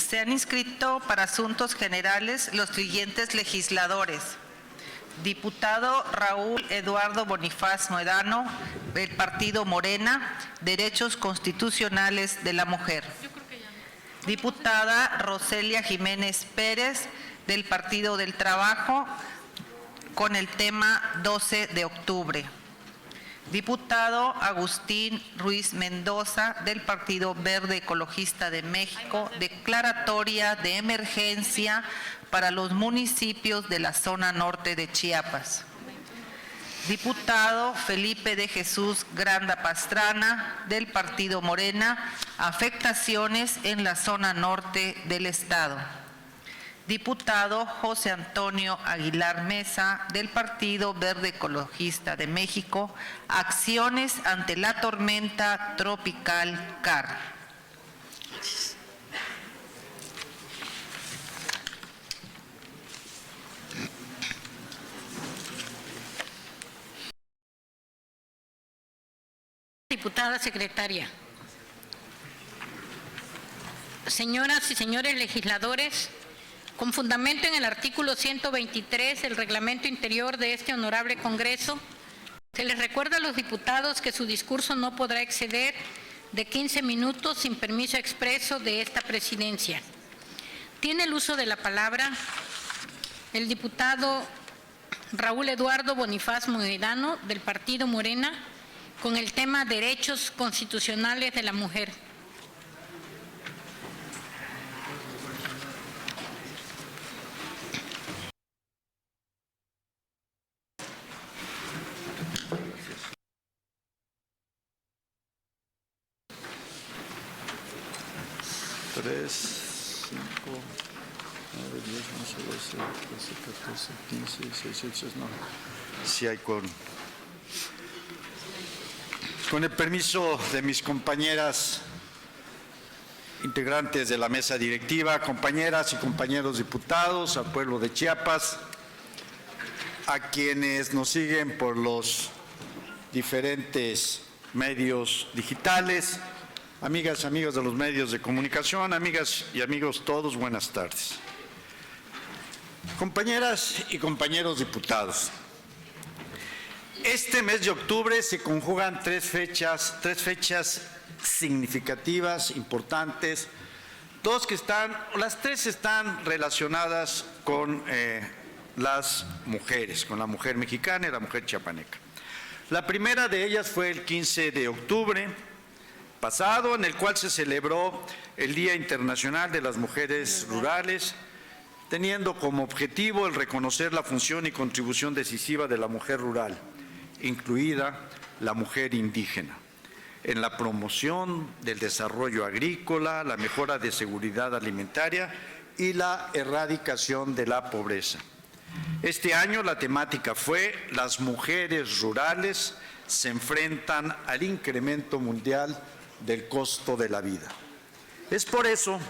B: Se han inscrito para asuntos generales los siguientes legisladores. Diputado Raúl Eduardo Bonifaz Moedano, del Partido Morena, Derechos Constitucionales de la Mujer. Diputada Roselia Jiménez Pérez, del Partido del Trabajo, con el tema 12 de octubre. Diputado Agustín Ruiz Mendoza, del Partido Verde Ecologista de México, declaratoria de emergencia para los municipios de la zona norte de Chiapas. Diputado Felipe de Jesús Granda Pastrana, del Partido Morena, afectaciones en la zona norte del estado. Diputado José Antonio Aguilar Mesa, del Partido Verde Ecologista de México, acciones ante la tormenta tropical Car.
A: Diputada secretaria. Señoras y señores legisladores, con fundamento en el artículo 123 del Reglamento Interior de este honorable Congreso, se les recuerda a los diputados que su discurso no podrá exceder de 15 minutos sin permiso expreso de esta presidencia. Tiene el uso de la palabra el diputado Raúl Eduardo Bonifaz Moedano, del Partido Morena, con el tema Derechos Constitucionales de la Mujer.
K: Sí hay quórum. Con el permiso de mis compañeras integrantes de la mesa directiva, compañeras y compañeros diputados, al pueblo de Chiapas, a quienes nos siguen por los diferentes medios digitales, amigas y amigos de los medios de comunicación, amigas y amigos todos, buenas tardes. Compañeras y compañeros diputados, este mes de octubre se conjugan tres fechas significativas, importantes, las tres están relacionadas con las mujeres, con la mujer mexicana y la mujer chiapaneca. La primera de ellas fue el 15 de octubre pasado, en el cual se celebró el Día Internacional de las Mujeres Rurales, teniendo como objetivo el reconocer la función y contribución decisiva de la mujer rural, incluida la mujer indígena, en la promoción del desarrollo agrícola, la mejora de seguridad alimentaria y la erradicación de la pobreza. Este año la temática fue Las mujeres rurales se enfrentan al incremento mundial del costo de la vida. Es por eso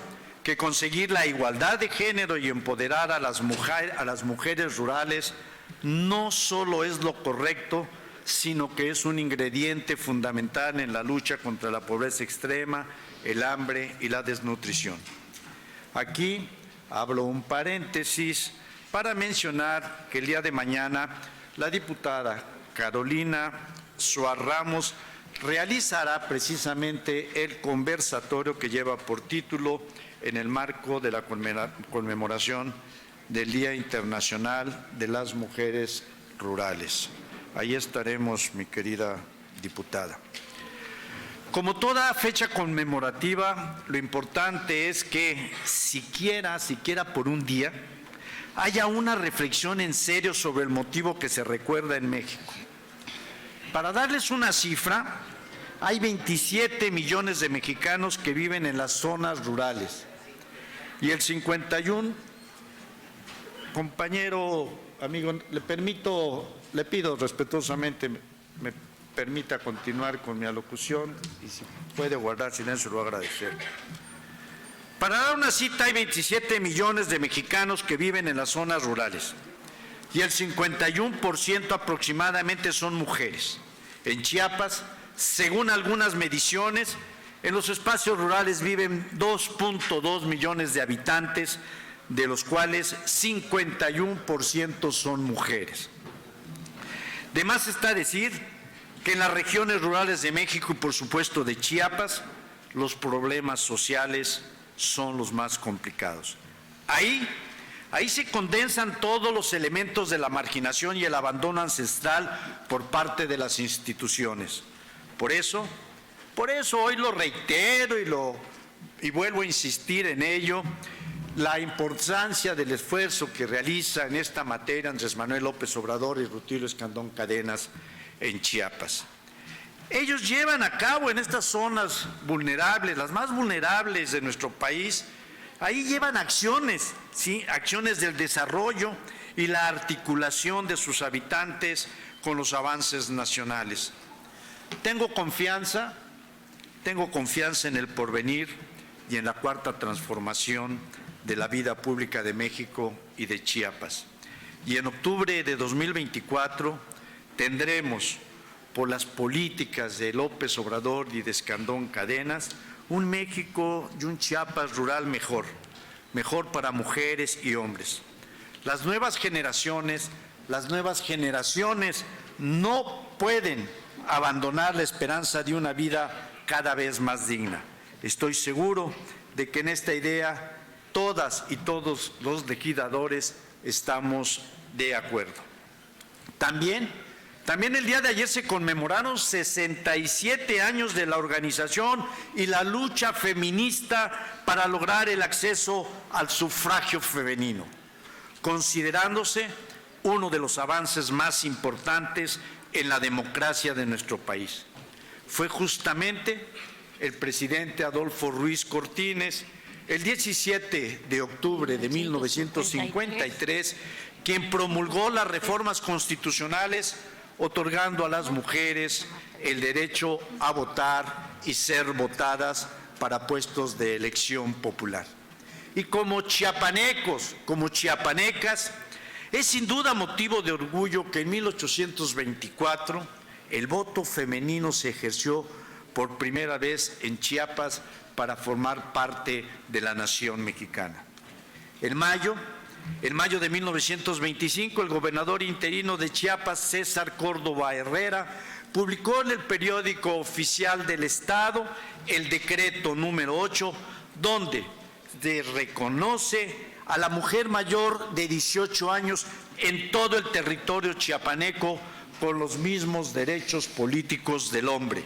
K: que conseguir la igualdad de género y empoderar a las mujeres rurales no solo es lo correcto, sino que es un ingrediente fundamental en la lucha contra la pobreza extrema, el hambre y la desnutrición. Aquí abro un paréntesis para mencionar que el día de mañana la diputada Carolina Suárez Ramos realizará precisamente el conversatorio que lleva por título en el marco de la conmemoración del Día Internacional de las Mujeres Rurales. Ahí estaremos, mi querida diputada. Como toda fecha conmemorativa, lo importante es que siquiera por un día, haya una reflexión en serio sobre el motivo que se recuerda en México. Para darles una cifra, hay 27 millones de mexicanos que viven en las zonas rurales y el 51, compañero, amigo, le pido respetuosamente me permita continuar con mi alocución y si puede guardar silencio lo agradecer. Para dar una cita, hay 27 millones de mexicanos que viven en las zonas rurales y el 51% aproximadamente son mujeres. En Chiapas, según algunas mediciones, En los espacios rurales viven 2.2 millones de habitantes, de los cuales 51% son mujeres. De más está decir que en las regiones rurales de México y por supuesto de Chiapas, los problemas sociales son los más complicados. Ahí se condensan todos los elementos de la marginación y el abandono ancestral por parte de las instituciones. Por eso hoy lo reitero y vuelvo a insistir en ello, la importancia del esfuerzo que realiza en esta materia Andrés Manuel López Obrador y Rutilio Escandón Cadenas en Chiapas. Ellos llevan a cabo en estas zonas vulnerables, las más vulnerables de nuestro país, ahí llevan acciones, ¿sí? Acciones del desarrollo y la articulación de sus habitantes con los avances nacionales. Tengo confianza en el porvenir y en la cuarta transformación de la vida pública de México y de Chiapas. Y en octubre de 2024 tendremos, por las políticas de López Obrador y de Escandón Cadenas, un México y un Chiapas rural mejor para mujeres y hombres. Las nuevas generaciones no pueden abandonar la esperanza de una vida cada vez más digna. Estoy seguro de que en esta idea todas y todos los legisladores estamos de acuerdo. También el día de ayer se conmemoraron 67 años de la organización y la lucha feminista para lograr el acceso al sufragio femenino, considerándose uno de los avances más importantes en la democracia de nuestro país. Fue justamente el presidente Adolfo Ruiz Cortines, el 17 de octubre de 1953, quien promulgó las reformas constitucionales otorgando a las mujeres el derecho a votar y ser votadas para puestos de elección popular. Y como chiapanecos, como chiapanecas, es sin duda motivo de orgullo que en 1824 el voto femenino se ejerció por primera vez en Chiapas para formar parte de la nación mexicana. En mayo de 1925, el gobernador interino de Chiapas, César Córdoba Herrera, publicó en el periódico oficial del Estado el decreto número 8, donde se reconoce a la mujer mayor de 18 años en todo el territorio chiapaneco con los mismos derechos políticos del hombre.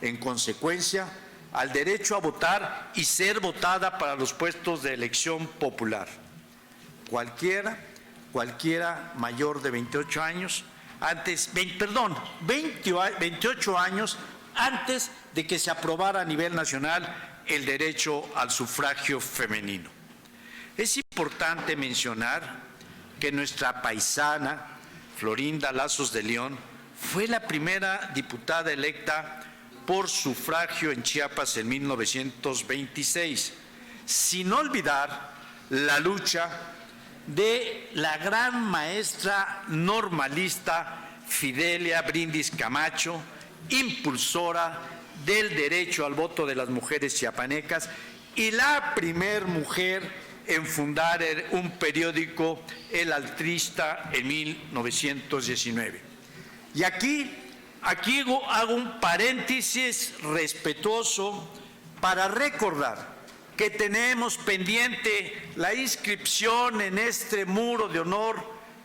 K: En consecuencia, al derecho a votar y ser votada para los puestos de elección popular. Cualquiera mayor de 28 años, 28 años antes de que se aprobara a nivel nacional el derecho al sufragio femenino. Es importante mencionar que nuestra paisana, Florinda Lazos de León, fue la primera diputada electa por sufragio en Chiapas en 1926, sin olvidar la lucha de la gran maestra normalista Fidelia Brindis Camacho, impulsora del derecho al voto de las mujeres chiapanecas y la primer mujer en fundar un periódico, El Altrista, en 1919. Y aquí hago un paréntesis respetuoso para recordar que tenemos pendiente la inscripción en este muro de honor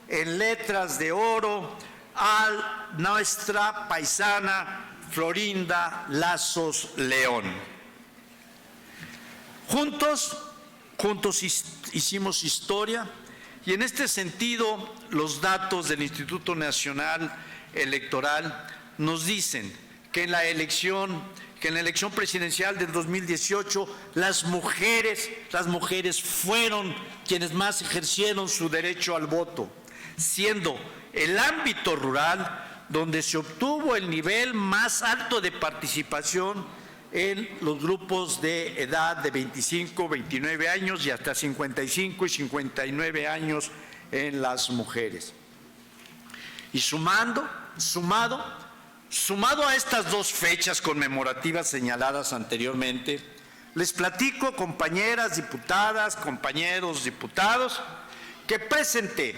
K: en letras de oro a nuestra paisana Florinda Lazos León. Juntos hicimos historia y en este sentido los datos del Instituto Nacional Electoral nos dicen que en la elección presidencial del 2018 las mujeres fueron quienes más ejercieron su derecho al voto, siendo el ámbito rural donde se obtuvo el nivel más alto de participación en los grupos de edad de 25, 29 años y hasta 55 y 59 años en las mujeres. Y sumado Sumado a estas dos fechas conmemorativas señaladas anteriormente, les platico, compañeras diputadas, compañeros diputados, que presenté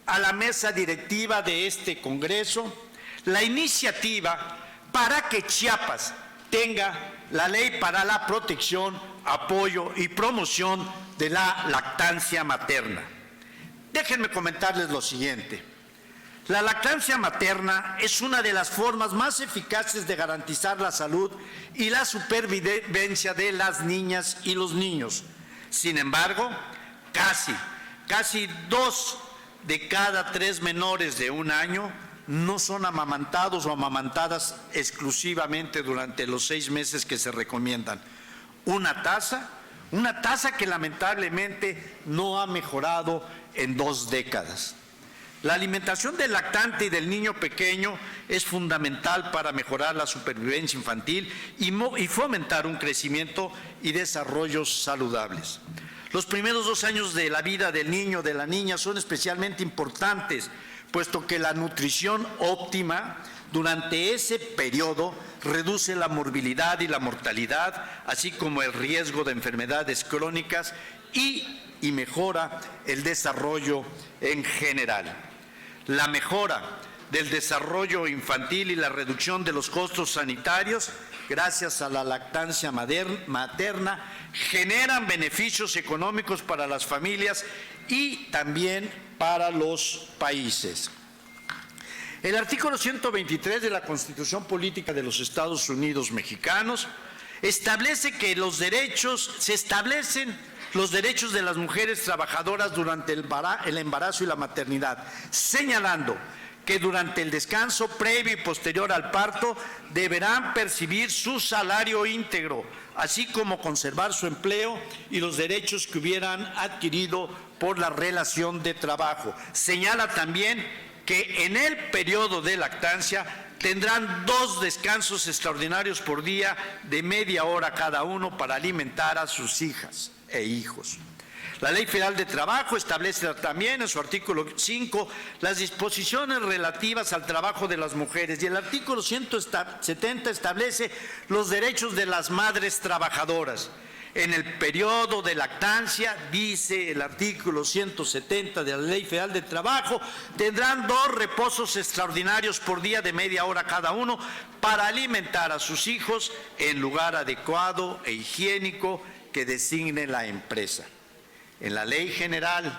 K: a la mesa directiva de este Congreso la iniciativa para que Chiapas tenga la ley para la protección, apoyo y promoción de la lactancia materna. Déjenme comentarles lo siguiente. La lactancia materna es una de las formas más eficaces de garantizar la salud y la supervivencia de las niñas y los niños. Sin embargo, casi 2 de cada 3 menores de 1 año no son amamantados o amamantadas exclusivamente durante los 6 meses que se recomiendan. Una tasa que lamentablemente no ha mejorado en 2 décadas. La alimentación del lactante y del niño pequeño es fundamental para mejorar la supervivencia infantil y fomentar un crecimiento y desarrollo saludables. Los primeros 2 años de la vida del niño o de la niña son especialmente importantes, puesto que la nutrición óptima durante ese periodo reduce la morbilidad y la mortalidad, así como el riesgo de enfermedades crónicas y mejora el desarrollo en general. La mejora del desarrollo infantil y la reducción de los costos sanitarios, gracias a la lactancia materna, generan beneficios económicos para las familias y también para los países. El artículo 123 de la Constitución Política de los Estados Unidos Mexicanos establece que se establecen los derechos de las mujeres trabajadoras durante el embarazo y la maternidad, señalando que durante el descanso previo y posterior al parto deberán percibir su salario íntegro, así como conservar su empleo y los derechos que hubieran adquirido por la relación de trabajo. Señala también que en el periodo de lactancia tendrán 2 descansos extraordinarios por día de media hora cada uno para alimentar a sus hijas e hijos. La Ley Federal de Trabajo establece también en su artículo 5 las disposiciones relativas al trabajo de las mujeres y el artículo 170 establece los derechos de las madres trabajadoras. En el periodo de lactancia, dice el artículo 170 de la Ley Federal de Trabajo, tendrán 2 reposos extraordinarios por día de media hora cada uno para alimentar a sus hijos en lugar adecuado e higiénico que designe la empresa. En la Ley General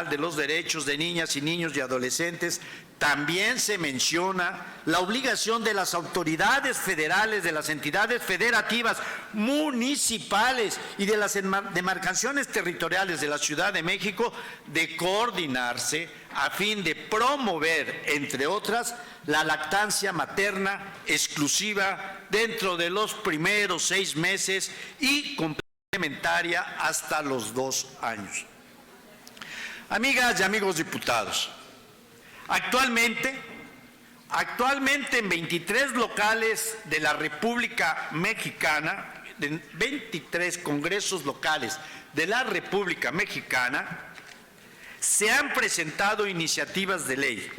K: de los Derechos de Niñas y Niños y Adolescentes también se menciona la obligación de las autoridades federales, de las entidades federativas, municipales y de las demarcaciones territoriales de la Ciudad de México de coordinarse a fin de promover, entre otras, la lactancia materna exclusiva dentro de los primeros 6 meses y complementaria hasta los 2 años. Amigas y amigos diputados, actualmente en 23 locales de la República Mexicana, en 23 congresos locales de la República Mexicana, se han presentado iniciativas de ley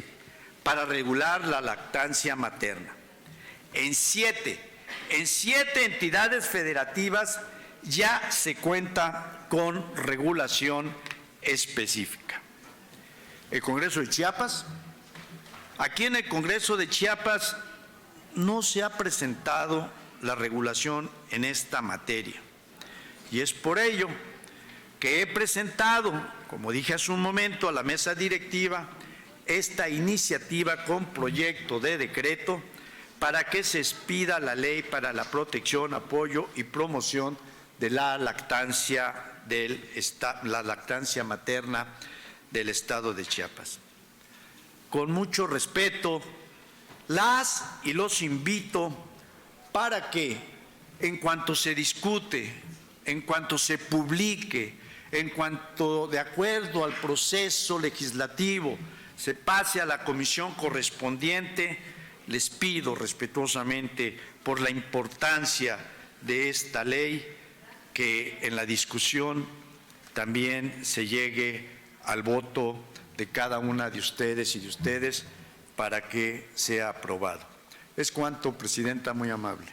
K: para regular la lactancia materna. En 7 entidades federativas ya se cuenta con regulación específica. El Congreso de Chiapas, aquí en el Congreso de Chiapas no se ha presentado la regulación en esta materia y es por ello que he presentado, como dije hace un momento, a la mesa directiva esta iniciativa con proyecto de decreto para que se expida la ley para la protección, apoyo y promoción de la lactancia materna del Estado de Chiapas. Con mucho respeto, las y los invito para que en cuanto se discute, en cuanto se publique, en cuanto de acuerdo al proceso legislativo se pase a la comisión correspondiente, les pido respetuosamente por la importancia de esta ley que en la discusión también se llegue al voto de cada una de ustedes y de ustedes para que sea aprobado. Es cuanto, Presidenta, muy amable.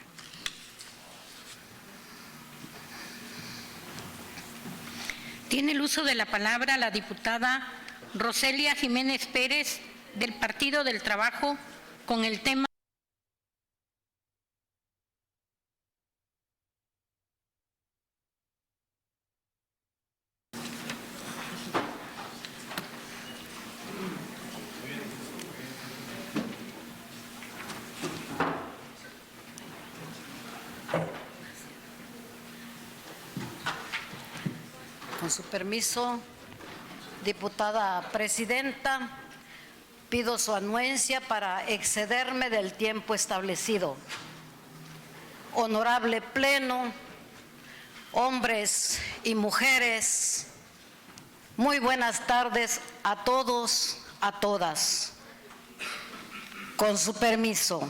A: Tiene el uso de la palabra la diputada Roselia Jiménez Pérez, del Partido del Trabajo, con el tema.
L: Con su permiso, diputada presidenta, pido su anuencia para excederme del tiempo establecido. Honorable Pleno, hombres y mujeres, muy buenas tardes a todos, a todas. Con su permiso.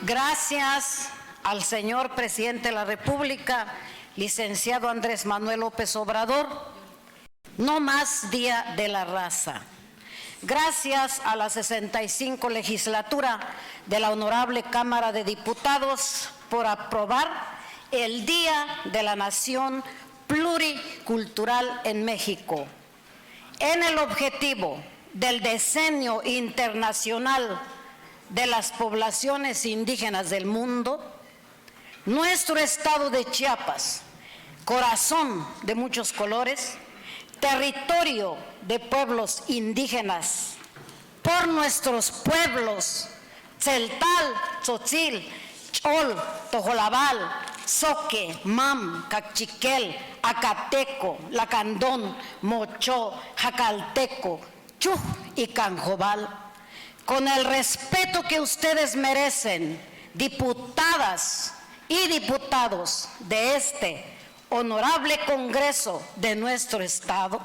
L: Gracias al señor presidente de la República, licenciado Andrés Manuel López Obrador, no más Día de la Raza. Gracias a la 65 legislatura de la Honorable Cámara de Diputados por aprobar el Día de la Nación Pluricultural en México. En el objetivo del Decenio Internacional de las Poblaciones Indígenas del Mundo, nuestro estado de Chiapas, corazón de muchos colores, territorio de pueblos indígenas, por nuestros pueblos, Tzeltal, Tzotzil, Chol, Tojolabal, Soque, Mam, Cachiquel, Acateco, Lacandón, Mochó, Jacalteco, Chuj y Canjobal, con el respeto que ustedes merecen, diputadas y diputados de este honorable Congreso de nuestro Estado,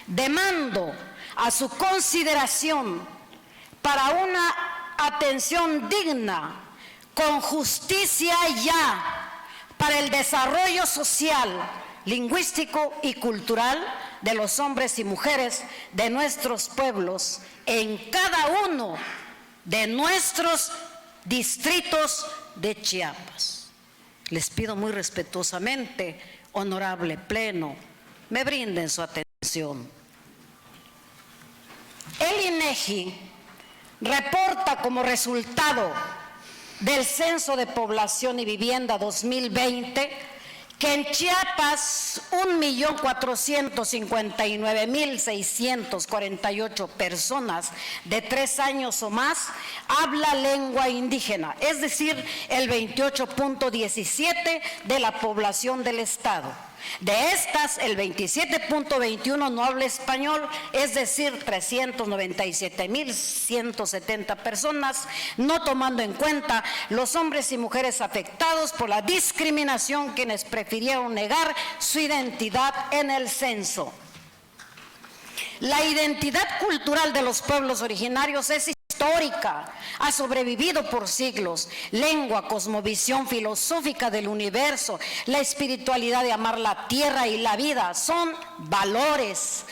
L: demando a su consideración para una atención digna, con justicia ya, para el desarrollo social, lingüístico y cultural de los hombres y mujeres de nuestros pueblos en cada uno de nuestros distritos de Chiapas. Les pido muy respetuosamente, honorable Pleno, me brinden su atención. El INEGI reporta como resultado del Censo de Población y Vivienda 2020 que en Chiapas 1.459.648 personas de 3 años o más habla lengua indígena, es decir, el 28.17% de la población del estado. De estas, el 27.21% no habla español, es decir, 397.170 personas, no tomando en cuenta los hombres y mujeres afectados por la discriminación, quienes prefirieron negar su identidad en el censo. La identidad cultural de los pueblos originarios es histórica, ha sobrevivido por siglos. Lengua, cosmovisión filosófica del universo, la espiritualidad de amar la tierra y la vida son valores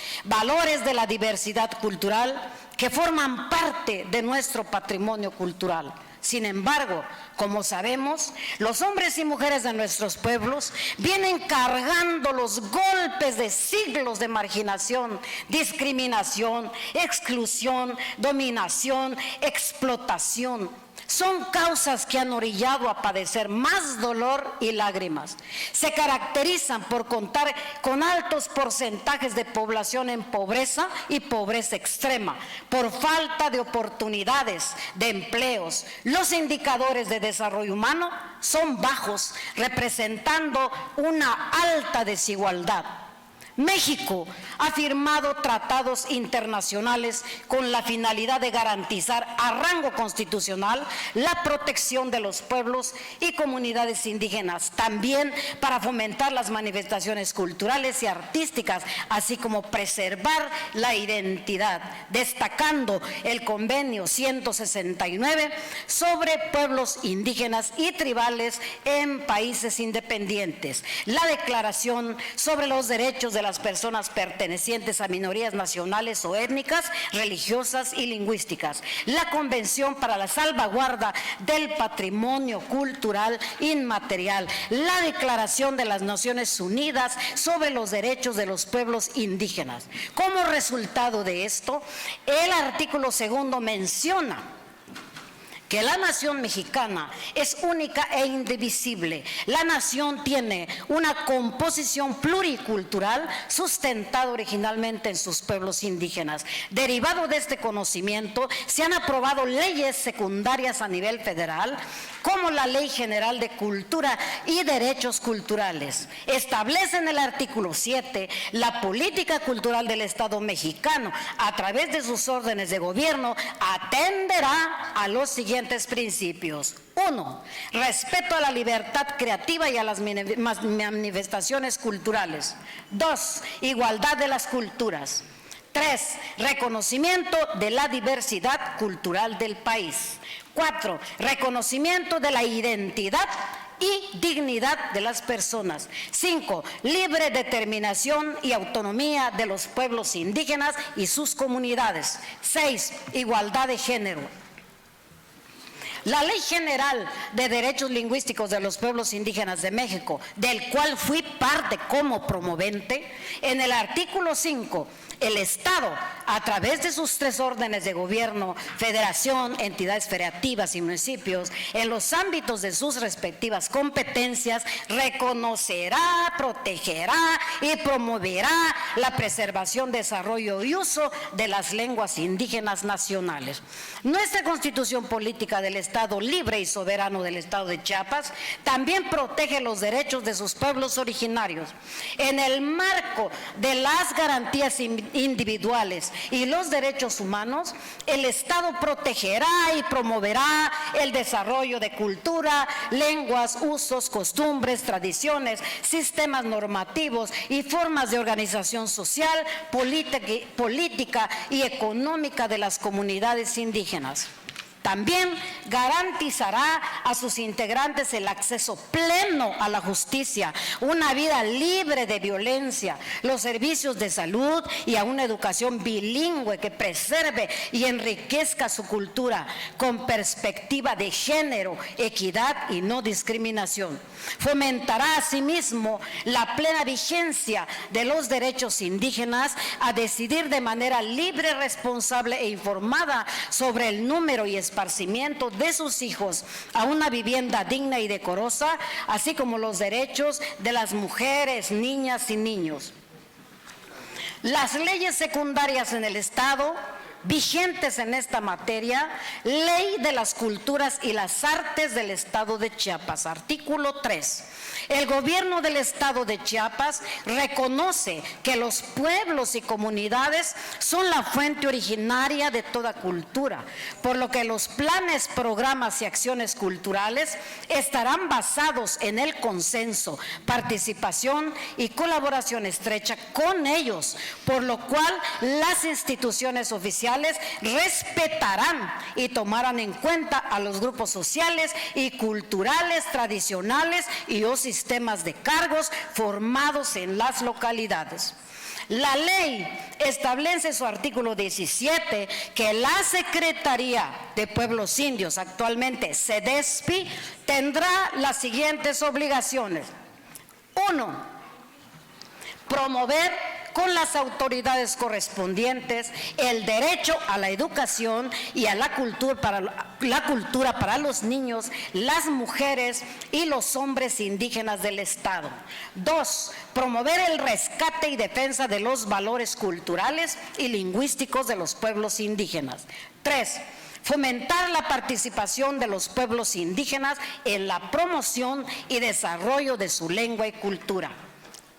L: de la diversidad cultural que forman parte de nuestro patrimonio cultural. Sin embargo, como sabemos, los hombres y mujeres de nuestros pueblos vienen cargando los golpes de siglos de marginación, discriminación, exclusión, dominación, explotación. Son causas que han orillado a padecer más dolor y lágrimas. Se caracterizan por contar con altos porcentajes de población en pobreza y pobreza extrema, por falta de oportunidades, de empleos. Los indicadores de desarrollo humano son bajos, representando una alta desigualdad. México ha firmado tratados internacionales con la finalidad de garantizar a rango constitucional la protección de los pueblos y comunidades indígenas, también para fomentar las manifestaciones culturales y artísticas, así como preservar la identidad, destacando el convenio 169 sobre pueblos indígenas y tribales en países independientes, la declaración sobre los derechos de de las personas pertenecientes a minorías nacionales o étnicas, religiosas y lingüísticas. La Convención para la Salvaguarda del Patrimonio Cultural Inmaterial. La Declaración de las Naciones Unidas sobre los Derechos de los Pueblos Indígenas. Como resultado de esto, el artículo 2 menciona que la nación mexicana es única e indivisible. La nación tiene una composición pluricultural sustentada originalmente en sus pueblos indígenas. Derivado de este conocimiento, se han aprobado leyes secundarias a nivel federal, como la Ley General de Cultura y Derechos Culturales. Establece en el artículo 7 la política cultural del Estado mexicano. A través de sus órdenes de gobierno, atenderá a los siguientes principios. 1. Respeto a la libertad creativa y a las manifestaciones culturales. 2. Igualdad de las culturas. 3. Reconocimiento de la diversidad cultural del país. 4. Reconocimiento de la identidad y dignidad de las personas. 5. Libre determinación y autonomía de los pueblos indígenas y sus comunidades. 6. Igualdad de género. La Ley General de Derechos Lingüísticos de los Pueblos Indígenas de México, del cual fui parte como promovente, en el artículo 5, el Estado, a través de sus 3 órdenes de gobierno, federación, entidades federativas y municipios, en los ámbitos de sus respectivas competencias, reconocerá, protegerá y promoverá la preservación, desarrollo y uso de las lenguas indígenas nacionales. Nuestra Constitución Política del Estado Libre y Soberano del Estado de Chiapas también protege los derechos de sus pueblos originarios. En el marco de las garantías individuales y los derechos humanos, el Estado protegerá y promoverá el desarrollo de cultura, lenguas, usos, costumbres, tradiciones, sistemas normativos y formas de organización social, política y económica de las comunidades indígenas. También garantizará a sus integrantes el acceso pleno a la justicia, una vida libre de violencia, los servicios de salud y a una educación bilingüe que preserve y enriquezca su cultura con perspectiva de género, equidad y no discriminación. Fomentará asimismo la plena vigencia de los derechos indígenas a decidir de manera libre, responsable e informada sobre el número y esparcimiento de sus hijos a una vivienda digna y decorosa, así como los derechos de las mujeres, niñas y niños. Las leyes secundarias en el Estado vigentes en esta materia, Ley de las Culturas y las Artes del Estado de Chiapas, artículo 3. El gobierno del Estado de Chiapas reconoce que los pueblos y comunidades son la fuente originaria de toda cultura, por lo que los planes, programas y acciones culturales estarán basados en el consenso, participación y colaboración estrecha con ellos, por lo cual las instituciones oficiales respetarán y tomarán en cuenta a los grupos sociales y culturales tradicionales y o sistemas de cargos formados en las localidades. La ley establece en su artículo 17 que la Secretaría de Pueblos Indios, actualmente SEDESPI, tendrá las siguientes obligaciones. 1. Promover con las autoridades correspondientes el derecho a la educación y a la cultura para los niños, las mujeres y los hombres indígenas del Estado. 2. Promover el rescate y defensa de los valores culturales y lingüísticos de los pueblos indígenas. 3. Fomentar la participación de los pueblos indígenas en la promoción y desarrollo de su lengua y cultura.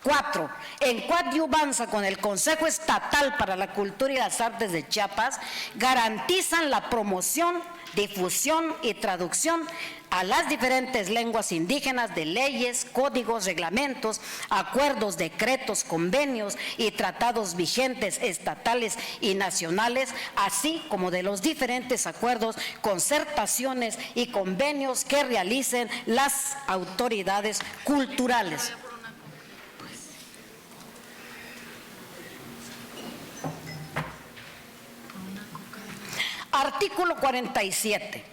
L: 4. En coadyuvanza con el Consejo Estatal para la Cultura y las Artes de Chiapas, garantizan la promoción, difusión y traducción a las diferentes lenguas indígenas de leyes, códigos, reglamentos, acuerdos, decretos, convenios y tratados vigentes estatales y nacionales, así como de los diferentes acuerdos, concertaciones y convenios que realicen las autoridades culturales. Artículo 47.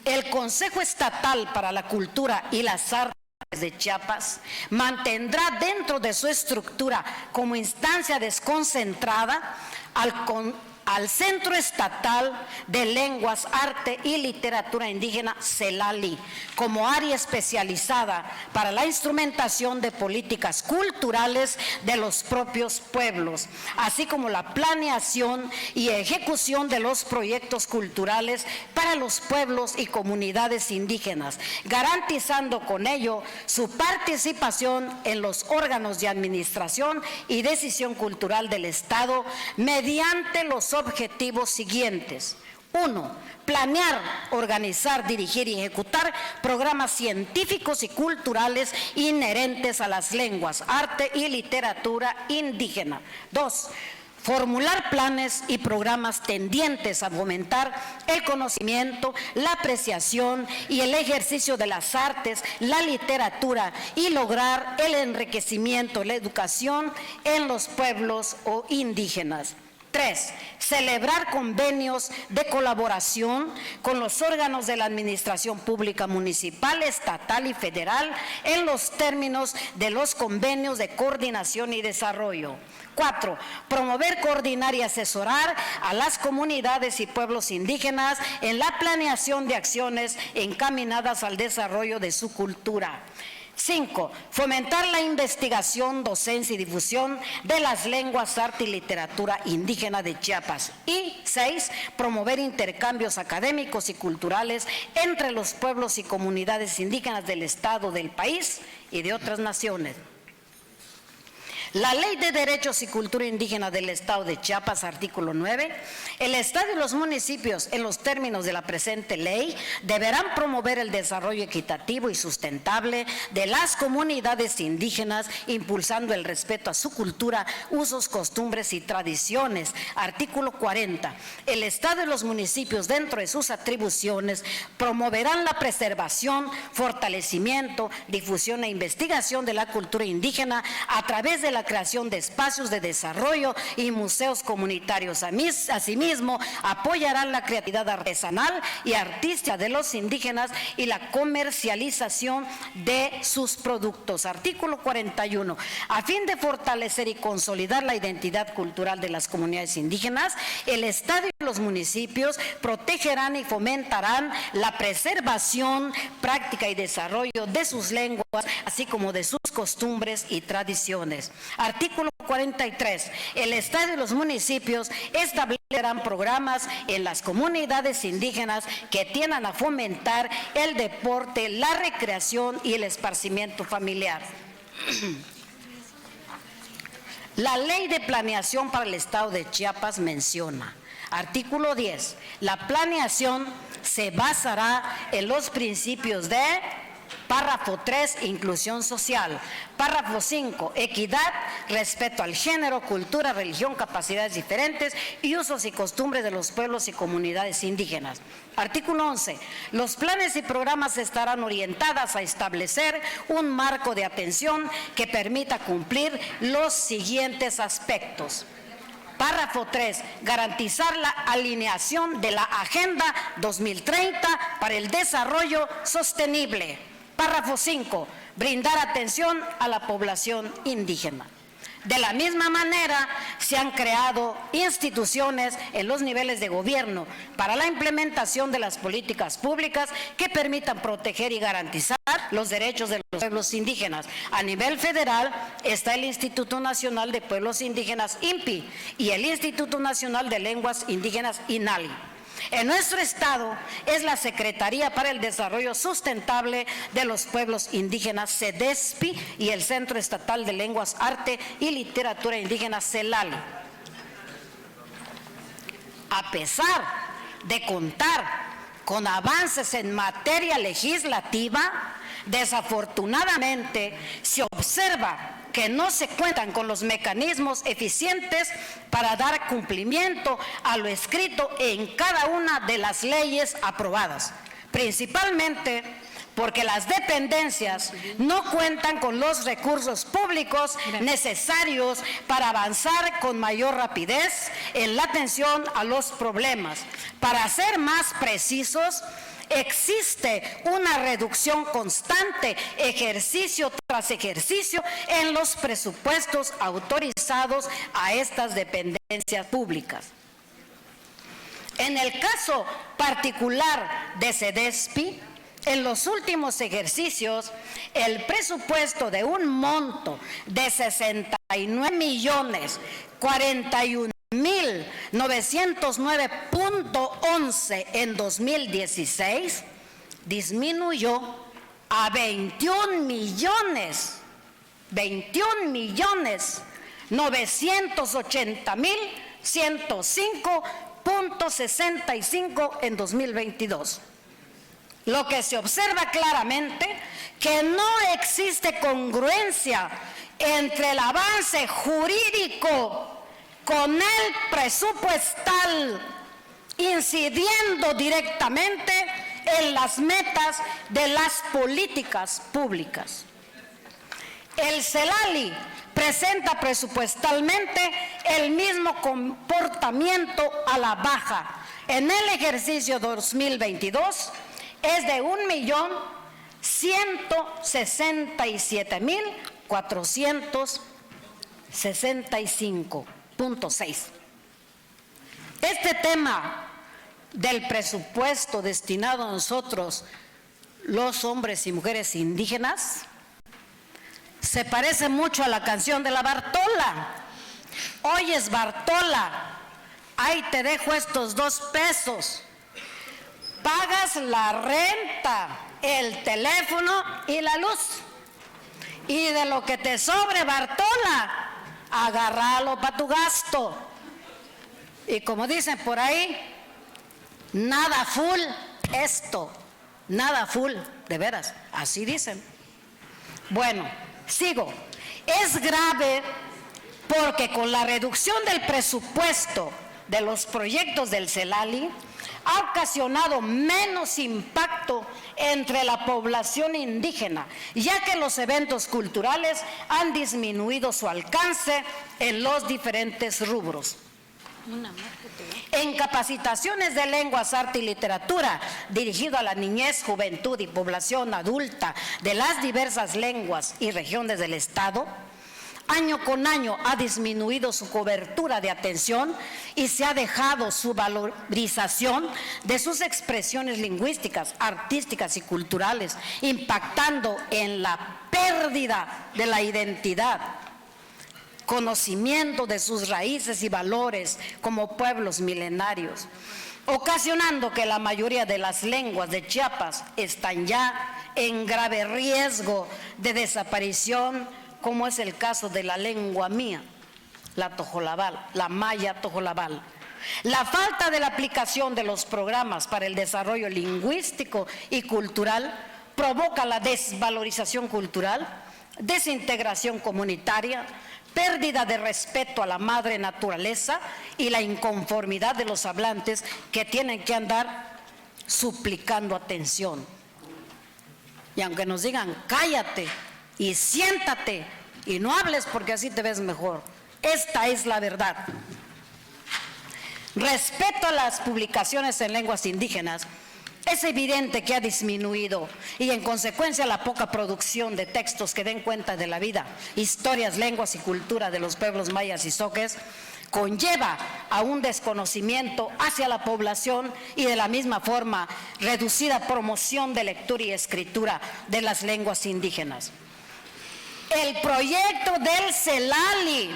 L: El Consejo Estatal para la Cultura y las Artes de Chiapas mantendrá dentro de su estructura como instancia desconcentrada al Centro Estatal de Lenguas, Arte y Literatura Indígena, CELALI, como área especializada para la instrumentación de políticas culturales de los propios pueblos, así como la planeación y ejecución de los proyectos culturales para los pueblos y comunidades indígenas, garantizando con ello su participación en los órganos de administración y decisión cultural del Estado mediante los objetivos siguientes. 1. Planear, organizar, dirigir y ejecutar programas científicos y culturales inherentes a las lenguas, arte y literatura indígena. 2. Formular planes y programas tendientes a fomentar el conocimiento, la apreciación y el ejercicio de las artes, la literatura y lograr el enriquecimiento, la educación en los pueblos o indígenas. 3. Celebrar convenios de colaboración con los órganos de la administración pública municipal, estatal y federal en los términos de los convenios de coordinación y desarrollo. 4. Promover, coordinar y asesorar a las comunidades y pueblos indígenas en la planeación de acciones encaminadas al desarrollo de su cultura. 5. Fomentar la investigación, docencia y difusión de las lenguas, arte y literatura indígena de Chiapas. Y 6. Promover intercambios académicos y culturales entre los pueblos y comunidades indígenas del Estado, del país y de otras naciones. La Ley de Derechos y Cultura Indígena del Estado de Chiapas, artículo 9. El Estado y los municipios, en los términos de la presente ley, deberán promover el desarrollo equitativo y sustentable de las comunidades indígenas, impulsando el respeto a su cultura, usos, costumbres y tradiciones. Artículo 40. El Estado y los municipios, dentro de sus atribuciones, promoverán la preservación, fortalecimiento, difusión e investigación de la cultura indígena a través de la creación de espacios de desarrollo y museos comunitarios. Asimismo, apoyarán la creatividad artesanal y artística de los indígenas y la comercialización de sus productos. Artículo 41. A fin de fortalecer y consolidar la identidad cultural de las comunidades indígenas, el Estado y los municipios protegerán y fomentarán la preservación, práctica y desarrollo de sus lenguas, así como de sus costumbres y tradiciones. Artículo 43. El Estado y los municipios establecerán programas en las comunidades indígenas que tiendan a fomentar el deporte, la recreación y el esparcimiento familiar. La Ley de Planeación para el Estado de Chiapas menciona, artículo 10, la planeación se basará en los principios de párrafo 3, inclusión social. Párrafo 5, equidad, respeto al género, cultura, religión, capacidades diferentes y usos y costumbres de los pueblos y comunidades indígenas. Artículo 11. Los planes y programas estarán orientados a establecer un marco de atención que permita cumplir los siguientes aspectos. Párrafo 3. Garantizar la alineación de la Agenda 2030 para el desarrollo sostenible. Párrafo 5. Brindar atención a la población indígena. De la misma manera, se han creado instituciones en los niveles de gobierno para la implementación de las políticas públicas que permitan proteger y garantizar los derechos de los pueblos indígenas. A nivel federal está el Instituto Nacional de Pueblos Indígenas, INPI, y el Instituto Nacional de Lenguas Indígenas, INALI. En nuestro estado es la Secretaría para el Desarrollo Sustentable de los Pueblos Indígenas, CEDESPI, y el Centro Estatal de Lenguas, Arte y Literatura Indígena, CELALI. A pesar de contar con avances en materia legislativa, desafortunadamente se observa que no se cuentan con los mecanismos eficientes para dar cumplimiento a lo escrito en cada una de las leyes aprobadas, principalmente porque las dependencias no cuentan con los recursos públicos necesarios para avanzar con mayor rapidez en la atención a los problemas. Para ser más precisos, existe una reducción constante, ejercicio tras ejercicio, en los presupuestos autorizados a estas dependencias públicas. En el caso particular de SEDESPI, en los últimos ejercicios, el presupuesto de un monto de 69.041.909.11 en 2016 disminuyó a 21.980.105.65 en 2022. Lo que se observa claramente que no existe congruencia entre el avance jurídico con el presupuestal, incidiendo directamente en las metas de las políticas públicas. El CELALI presenta presupuestalmente el mismo comportamiento a la baja. En el ejercicio 2022 es de 1.167.465.6. Este tema del presupuesto destinado a nosotros, los hombres y mujeres indígenas, se parece mucho a la canción de la Bartola. Oyes, Bartola, ahí te dejo estos 2 pesos. Pagas la renta, el teléfono y la luz. Y de lo que te sobre, Bartola, agárralo para tu gasto. Y como dicen por ahí, nada full esto, nada full, de veras, así dicen. Bueno, sigo. Es grave porque con la reducción del presupuesto de los proyectos del CELALI, ha ocasionado menos impacto entre la población indígena, ya que los eventos culturales han disminuido su alcance en los diferentes rubros. En capacitaciones de lenguas, arte y literatura, dirigido a la niñez, juventud y población adulta de las diversas lenguas y regiones del Estado, año con año ha disminuido su cobertura de atención y se ha dejado su valorización de sus expresiones lingüísticas, artísticas y culturales, impactando en la pérdida de la identidad, conocimiento de sus raíces y valores como pueblos milenarios, ocasionando que la mayoría de las lenguas de Chiapas están ya en grave riesgo de desaparición, como es el caso de la lengua mía, la tojolabal, la maya tojolabal. La falta de la aplicación de los programas para el desarrollo lingüístico y cultural provoca la desvalorización cultural, desintegración comunitaria, pérdida de respeto a la madre naturaleza y la inconformidad de los hablantes que tienen que andar suplicando atención. Y aunque nos digan, cállate y siéntate y no hables porque así te ves mejor. Esta es la verdad. Respecto a las publicaciones en lenguas indígenas, es evidente que ha disminuido y en consecuencia la poca producción de textos que den cuenta de la vida, historias, lenguas y cultura de los pueblos mayas y zoques conlleva a un desconocimiento hacia la población y de la misma forma reducida promoción de lectura y escritura de las lenguas indígenas. El proyecto del CELALI,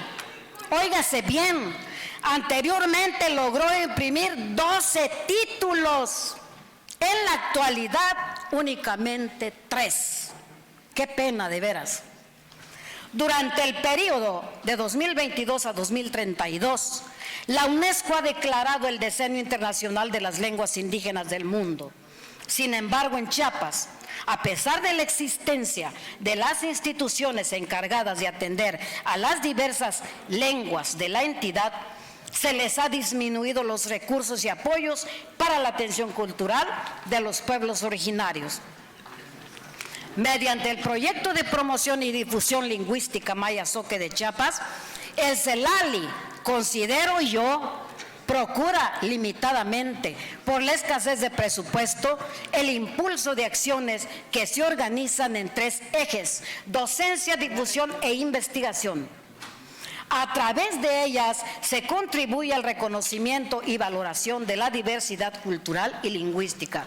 L: óigase bien, anteriormente logró imprimir 12 títulos. En la actualidad, únicamente 3. Qué pena, de veras. Durante el periodo de 2022 a 2032, la UNESCO ha declarado el Decenio Internacional de las Lenguas Indígenas del Mundo. Sin embargo, en Chiapas, a pesar de la existencia de las instituciones encargadas de atender a las diversas lenguas de la entidad, se les ha disminuido los recursos y apoyos para la atención cultural de los pueblos originarios. Mediante el proyecto de promoción y difusión lingüística Maya Zoque de Chiapas, el CELALI, considero yo, procura limitadamente, por la escasez de presupuesto, el impulso de acciones que se organizan en 3 ejes: docencia, difusión e investigación. A través de ellas se contribuye al reconocimiento y valoración de la diversidad cultural y lingüística.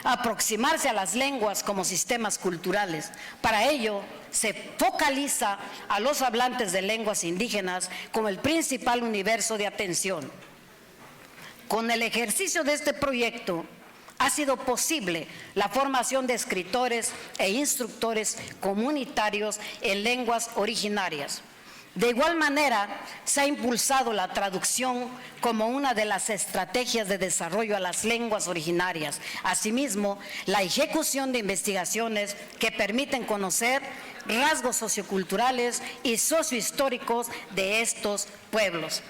L: Aproximarse a las lenguas como sistemas culturales. Para ello, se focaliza a los hablantes de lenguas indígenas como el principal universo de atención. Con el ejercicio de este proyecto, ha sido posible la formación de escritores e instructores comunitarios en lenguas originarias. De igual manera, se ha impulsado la traducción como una de las estrategias de desarrollo a las lenguas originarias. Asimismo, la ejecución de investigaciones que permiten conocer rasgos socioculturales y sociohistóricos de estos pueblos.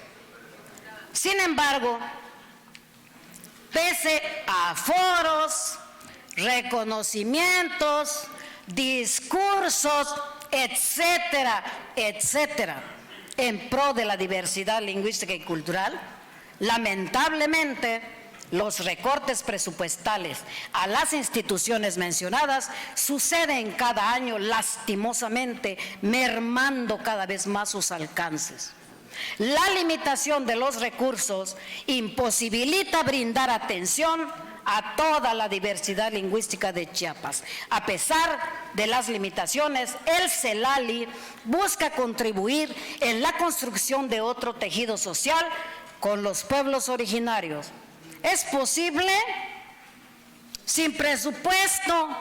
L: Sin embargo, pese a foros, reconocimientos, discursos, etcétera, etcétera, en pro de la diversidad lingüística y cultural, lamentablemente los recortes presupuestales a las instituciones mencionadas suceden cada año lastimosamente, mermando cada vez más sus alcances. La limitación de los recursos imposibilita brindar atención a toda la diversidad lingüística de Chiapas. A pesar de las limitaciones, el CELALI busca contribuir en la construcción de otro tejido social con los pueblos originarios. ¿Es posible? Sin presupuesto.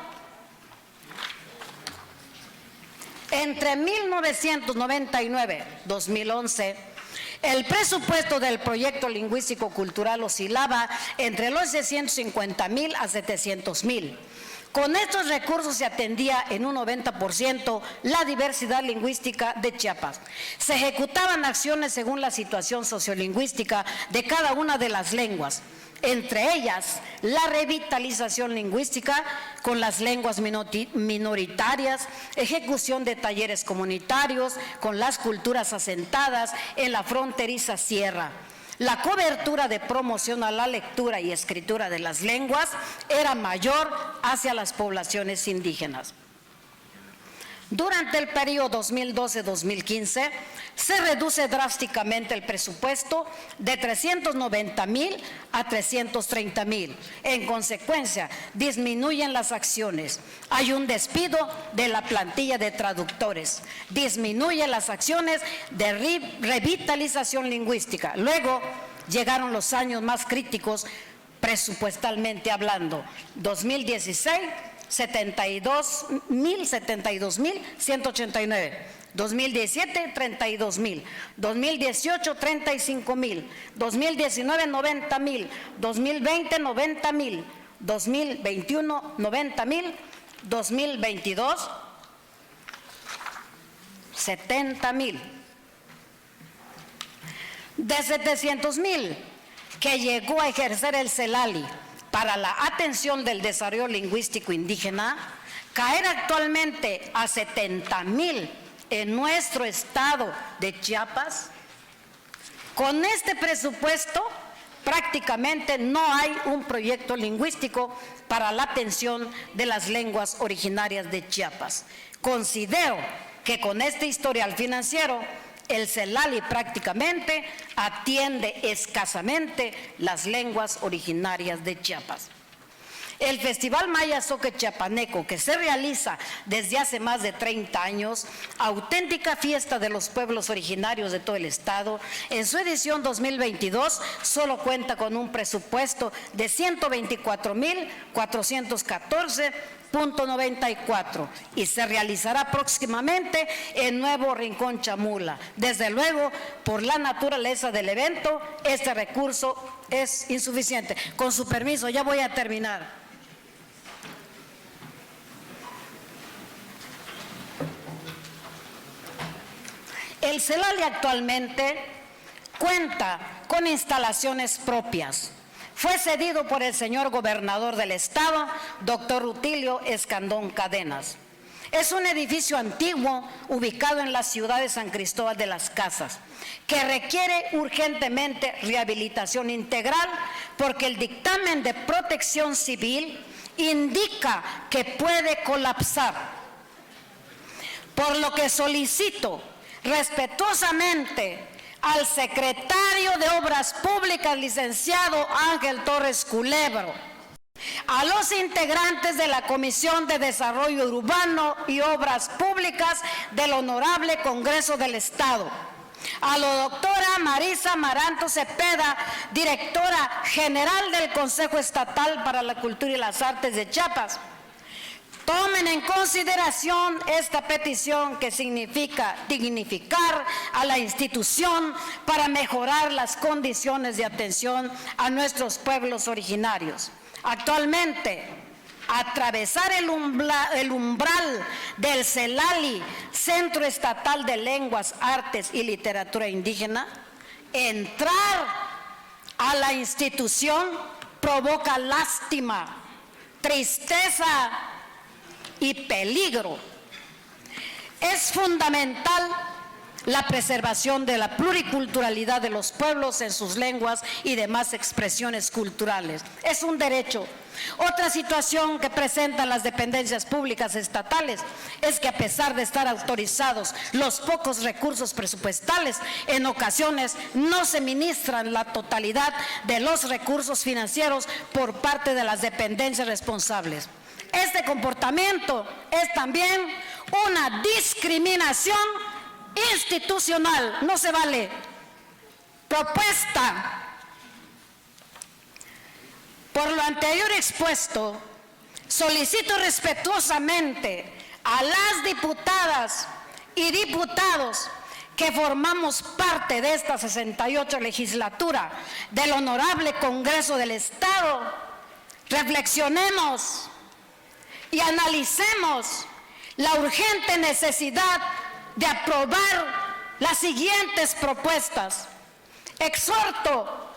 L: Entre 1999 y 2011, el presupuesto del proyecto lingüístico-cultural oscilaba entre los 650,000 a 700,000. Con estos recursos se atendía en un 90% la diversidad lingüística de Chiapas. Se ejecutaban acciones según la situación sociolingüística de cada una de las lenguas. Entre ellas, la revitalización lingüística con las lenguas minoritarias, ejecución de talleres comunitarios con las culturas asentadas en la fronteriza sierra. La cobertura de promoción a la lectura y escritura de las lenguas era mayor hacia las poblaciones indígenas. Durante el periodo 2012-2015, se reduce drásticamente el presupuesto de 390,000 a 330,000. En consecuencia, disminuyen las acciones. Hay un despido de la plantilla de traductores. Disminuyen las acciones de revitalización lingüística. Luego llegaron los años más críticos presupuestalmente hablando. 2016, 72,189. 2017, 32,000. 2018, 35,000. 2019, 90,000. 2020, 90,000. 2021, 90,000. 2022, 70,000. De 700,000 que llegó a ejercer el CELALI para la atención del desarrollo lingüístico indígena, caer actualmente a 70,000 en nuestro estado de Chiapas, con este presupuesto prácticamente no hay un proyecto lingüístico para la atención de las lenguas originarias de Chiapas. Considero que con este historial financiero, el CELALI prácticamente atiende escasamente las lenguas originarias de Chiapas. El Festival Maya Zoque Chiapaneco, que se realiza desde hace más de 30 años, auténtica fiesta de los pueblos originarios de todo el estado, en su edición 2022 solo cuenta con un presupuesto de 124,414,94 y se realizará próximamente en Nuevo Rincón Chamula. Desde luego, por la naturaleza del evento, este recurso es insuficiente. Con su permiso, ya voy a terminar. El CELALI actualmente cuenta con instalaciones propias. Fue cedido por el señor gobernador del estado, doctor Rutilio Escandón Cadenas. Es un edificio antiguo ubicado en la ciudad de San Cristóbal de las Casas, que requiere urgentemente rehabilitación integral porque el dictamen de Protección Civil indica que puede colapsar. Por lo que solicito respetuosamente al secretario de Obras Públicas, licenciado Ángel Torres Culebro, a los integrantes de la Comisión de Desarrollo Urbano y Obras Públicas del Honorable Congreso del Estado, a la doctora Marisa Maranto Cepeda, directora general del Consejo Estatal para la Cultura y las Artes de Chiapas, tomen en consideración esta petición que significa dignificar a la institución para mejorar las condiciones de atención a nuestros pueblos originarios. Actualmente, atravesar el umbral del CELALI, Centro Estatal de Lenguas, Artes y Literatura Indígena, entrar a la institución provoca lástima, tristeza y peligro. Es fundamental la preservación de la pluriculturalidad de los pueblos en sus lenguas y demás expresiones culturales. Es un derecho. Otra situación que presentan las dependencias públicas estatales es que, a pesar de estar autorizados los pocos recursos presupuestales, en ocasiones no se ministran la totalidad de los recursos financieros por parte de las dependencias responsables. Este comportamiento es también una discriminación institucional. No se vale. Propuesta. Por lo anterior expuesto, solicito respetuosamente a las diputadas y diputados que formamos parte de esta 68 legislatura del Honorable Congreso del Estado, reflexionemos y analicemos la urgente necesidad de aprobar las siguientes propuestas. Exhorto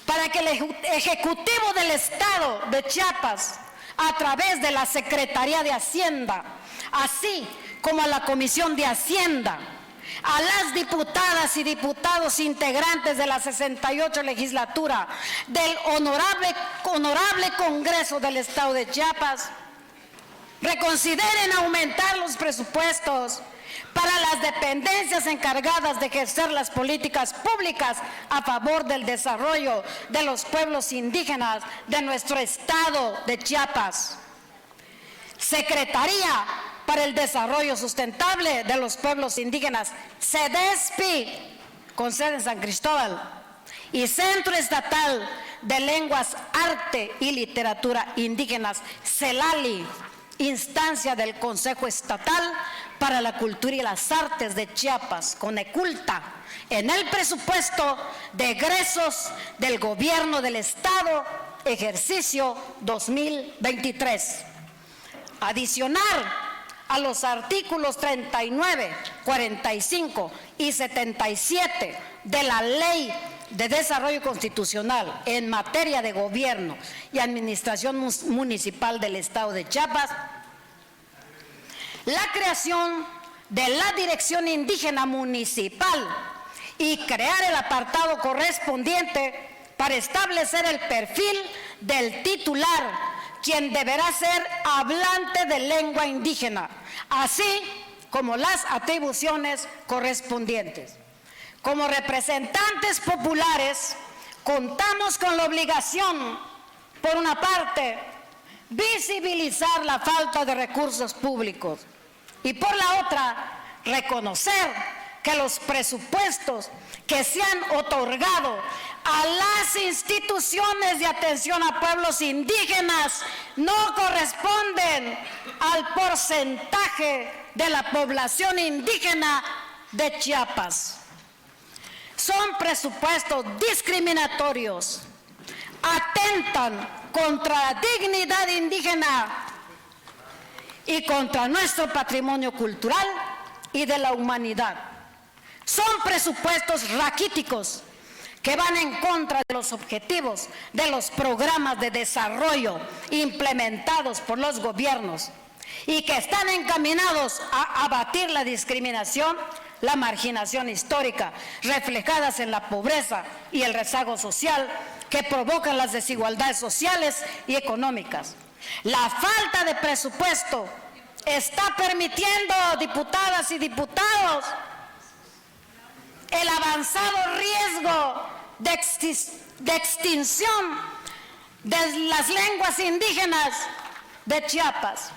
L: para que el Ejecutivo del Estado de Chiapas, a través de la Secretaría de Hacienda, así como a la Comisión de Hacienda, a las diputadas y diputados integrantes de la 68 legislatura del Honorable Congreso del Estado de Chiapas, reconsideren aumentar los presupuestos para las dependencias encargadas de ejercer las políticas públicas a favor del desarrollo de los pueblos indígenas de nuestro estado de Chiapas. Secretaría para el Desarrollo Sustentable de los Pueblos Indígenas, CEDESPI, con sede en San Cristóbal, y Centro Estatal de Lenguas, Arte y Literatura Indígenas, CELALI, instancia del Consejo Estatal para la Cultura y las Artes de Chiapas, CONECULTA, en el presupuesto de egresos del Gobierno del Estado, ejercicio 2023. Adicionar a los artículos 39, 45 y 77 de la Ley de Desarrollo Constitucional en materia de gobierno y administración municipal del Estado de Chiapas, la creación de la Dirección Indígena Municipal y crear el apartado correspondiente para establecer el perfil del titular, quien deberá ser hablante de lengua indígena, así como las atribuciones correspondientes. Como representantes populares, contamos con la obligación, por una parte, visibilizar la falta de recursos públicos y, por la otra, reconocer que los presupuestos que se han otorgado a las instituciones de atención a pueblos indígenas no corresponden al porcentaje de la población indígena de Chiapas. Son presupuestos discriminatorios, atentan contra la dignidad indígena y contra nuestro patrimonio cultural y de la humanidad. Son presupuestos raquíticos que van en contra de los objetivos de los programas de desarrollo implementados por los gobiernos y que están encaminados a abatir la discriminación, la marginación histórica, reflejadas en la pobreza y el rezago social que provocan las desigualdades sociales y económicas. La falta de presupuesto está permitiendo, diputadas y diputados, el avanzado riesgo de extinción de las lenguas indígenas de Chiapas.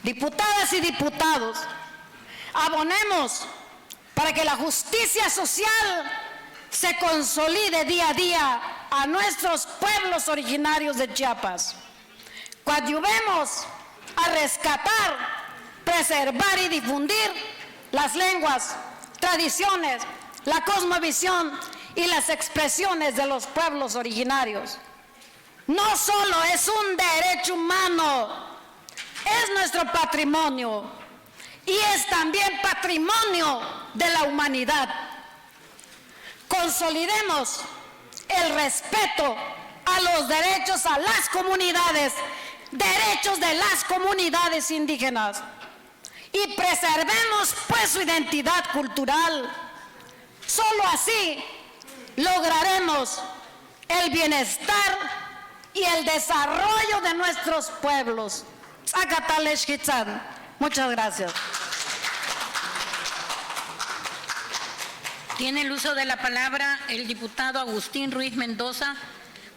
L: Diputadas y diputados, abonemos para que la justicia social se consolide día a día a nuestros pueblos originarios de Chiapas. Coadyuvemos a rescatar, preservar y difundir las lenguas, tradiciones, la cosmovisión y las expresiones de los pueblos originarios. No solo es un derecho humano, es nuestro patrimonio y es también patrimonio de la humanidad. Consolidemos el respeto a los derechos a las comunidades, derechos de las comunidades indígenas, y preservemos pues su identidad cultural. Solo así lograremos el bienestar y el desarrollo de nuestros pueblos. Muchas gracias.
A: Tiene el uso de la palabra el diputado Agustín Ruiz Mendoza,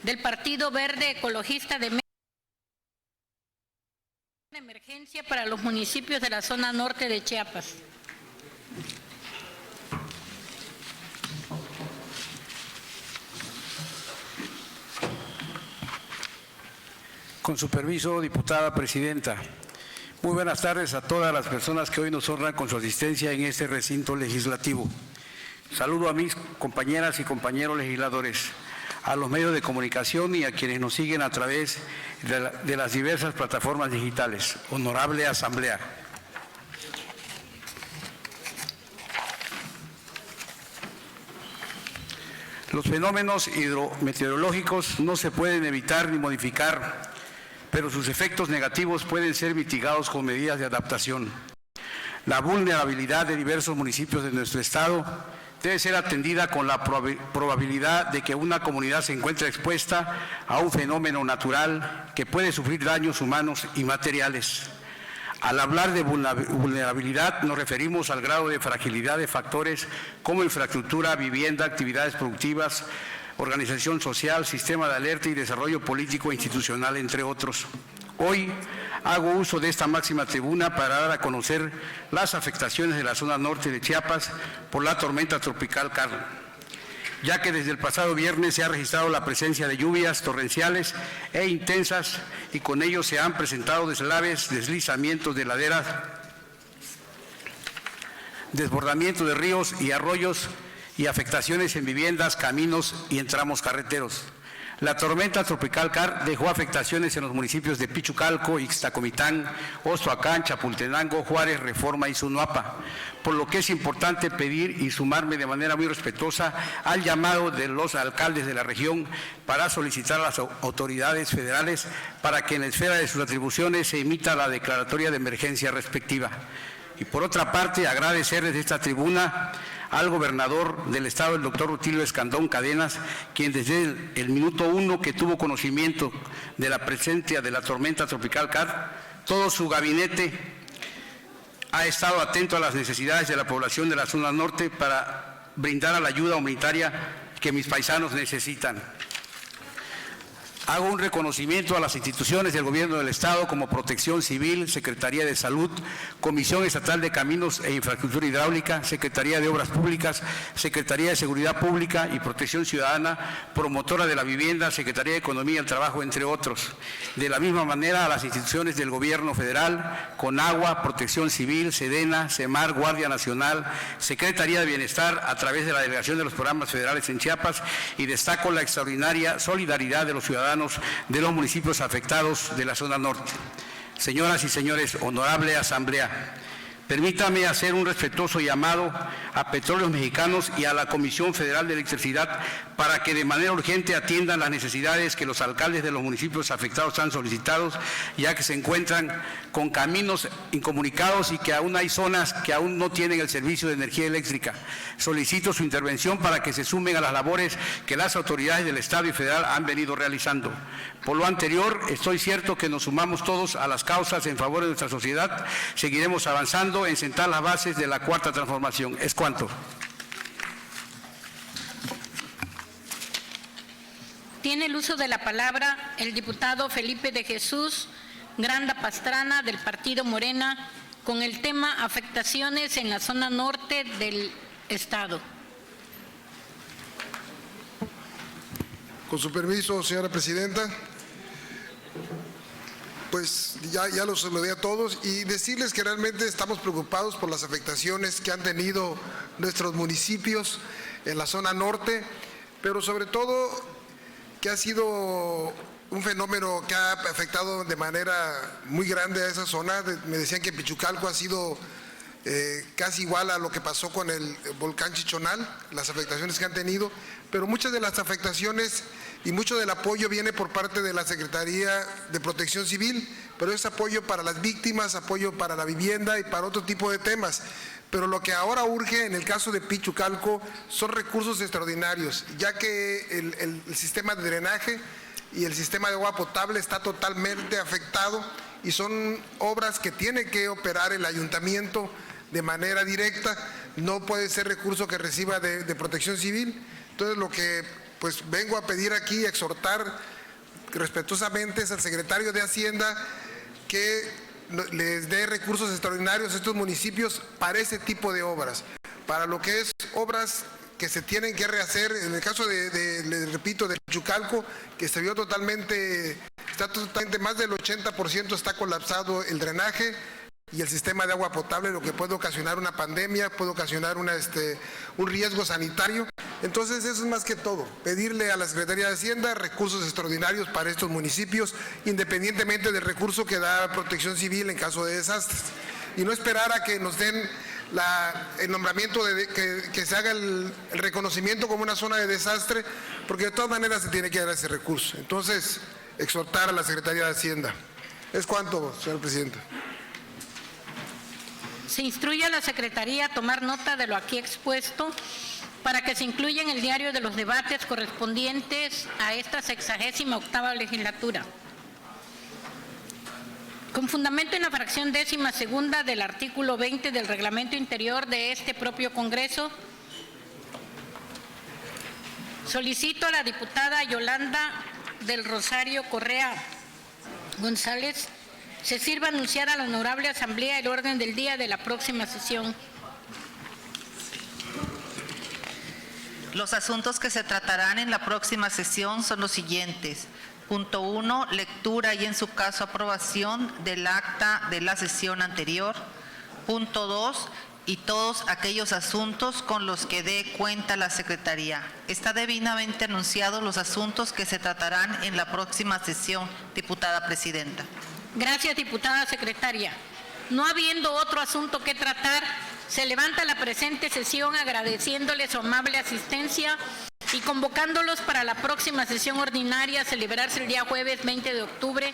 A: del Partido Verde Ecologista de Emergencia para los municipios de la zona norte de Chiapas.
M: Con su permiso, diputada presidenta. Muy buenas tardes a todas las personas que hoy nos honran con su asistencia en este recinto legislativo. Saludo a mis compañeras y compañeros legisladores, a los medios de comunicación y a quienes nos siguen a través de las diversas plataformas digitales. Honorable Asamblea. Los fenómenos hidrometeorológicos no se pueden evitar ni modificar, pero sus efectos negativos pueden ser mitigados con medidas de adaptación. La vulnerabilidad de diversos municipios de nuestro estado debe ser atendida con la probabilidad de que una comunidad se encuentre expuesta a un fenómeno natural que puede sufrir daños humanos y materiales. Al hablar de vulnerabilidad nos referimos al grado de fragilidad de factores como infraestructura, vivienda, actividades productivas, organización social, sistema de alerta y desarrollo político e institucional, entre otros. Hoy hago uso de esta máxima tribuna para dar a conocer las afectaciones de la zona norte de Chiapas por la tormenta tropical Carl, ya que desde el pasado viernes se ha registrado la presencia de lluvias torrenciales e intensas y con ello se han presentado deslaves, deslizamientos de laderas, desbordamiento de ríos y arroyos y afectaciones en viviendas, caminos y en tramos carreteros. La tormenta tropical Car dejó afectaciones en los municipios de Pichucalco, Ixtacomitán, Ostoacán, Chapultenango, Juárez, Reforma y Zunuapa, por lo que es importante pedir y sumarme de manera muy respetuosa al llamado de los alcaldes de la región para solicitar a las autoridades federales para que en la esfera de sus atribuciones se emita la declaratoria de emergencia respectiva. Y por otra parte, agradecer desde esta tribuna al gobernador del estado, el doctor Rutilio Escandón Cadenas, quien desde el minuto 1 que tuvo conocimiento de la presencia de la tormenta tropical Car, todo su gabinete ha estado atento a las necesidades de la población de la zona norte para brindar la ayuda humanitaria que mis paisanos necesitan. Hago un reconocimiento a las instituciones del Gobierno del Estado como Protección Civil, Secretaría de Salud, Comisión Estatal de Caminos e Infraestructura Hidráulica, Secretaría de Obras Públicas, Secretaría de Seguridad Pública y Protección Ciudadana, Promotora de la Vivienda, Secretaría de Economía y el Trabajo, entre otros. De la misma manera, a las instituciones del Gobierno Federal, Conagua, Protección Civil, Sedena, Semar, Guardia Nacional, Secretaría de Bienestar, a través de la Delegación de los Programas Federales en Chiapas, y destaco la extraordinaria solidaridad de los ciudadanos de los municipios afectados de la zona norte. Señoras y señores, honorable Asamblea, Permítame hacer un respetuoso llamado a Petróleos Mexicanos y a la Comisión Federal de Electricidad para que de manera urgente atiendan las necesidades que los alcaldes de los municipios afectados han solicitado, ya que se encuentran con caminos incomunicados y que aún hay zonas que aún no tienen el servicio de energía eléctrica. Solicito su intervención para que se sumen a las labores que las autoridades del Estado y Federal han venido realizando. Por lo anterior, estoy cierto que nos sumamos todos a las causas en favor de nuestra sociedad. Seguiremos avanzando en sentar las bases de la cuarta transformación. Es cuanto.
A: Tiene el uso de la palabra el diputado Felipe de Jesús Granda Pastrana del Partido Morena con el tema afectaciones en la zona norte del Estado.
J: Con su permiso, señora presidenta, pues ya los saludé a todos y decirles que realmente estamos preocupados por las afectaciones que han tenido nuestros municipios en la zona norte, pero sobre todo que ha sido un fenómeno que ha afectado de manera muy grande a esa zona. Me decían que Pichucalco ha sido casi igual a lo que pasó con el volcán Chichonal, las afectaciones que han tenido, pero muchas de las afectaciones y mucho del apoyo viene por parte de la Secretaría de Protección Civil, pero es apoyo para las víctimas, apoyo para la vivienda y para otro tipo de temas. Pero lo que ahora urge en el caso de Pichucalco son recursos extraordinarios, ya que el sistema de drenaje y el sistema de agua potable está totalmente afectado y son obras que tiene que operar el ayuntamiento de manera directa, no puede ser recurso que reciba de Protección Civil. Entonces lo que pues vengo a pedir aquí, exhortar respetuosamente es al secretario de Hacienda que les dé recursos extraordinarios a estos municipios para ese tipo de obras, para lo que es obras que se tienen que rehacer. En el caso les repito, de Pichucalco, que se vio totalmente, más del 80% está colapsado el drenaje y el sistema de agua potable, lo que puede ocasionar una pandemia, puede ocasionar un riesgo sanitario. Entonces eso es más que todo, pedirle a la Secretaría de Hacienda recursos extraordinarios para estos municipios, independientemente del recurso que da Protección Civil en caso de desastres, y no esperar a que nos den el nombramiento, que se haga el reconocimiento como una zona de desastre, porque de todas maneras se tiene que dar ese recurso. Entonces, exhortar a la Secretaría de Hacienda. Es cuanto, señor presidente.
A: Se instruye a la Secretaría a tomar nota de lo aquí expuesto para que se incluya en el diario de los debates correspondientes a esta 68ª legislatura. Con fundamento en la fracción 12ª del artículo 20 del Reglamento Interior de este propio Congreso, solicito a la diputada Yolanda del Rosario Correa González se sirva anunciar a la Honorable Asamblea el orden del día de la próxima sesión.
B: Los asuntos que se tratarán en la próxima sesión son los siguientes. Punto 1, lectura y en su caso aprobación del acta de la sesión anterior. Punto 2, y todos aquellos asuntos con los que dé cuenta la Secretaría. Está debidamente anunciados los asuntos que se tratarán en la próxima sesión, diputada presidenta.
A: Gracias, diputada secretaria. No habiendo otro asunto que tratar, se levanta la presente sesión agradeciéndoles su amable asistencia y convocándolos para la próxima sesión ordinaria a celebrarse el día jueves 20 de octubre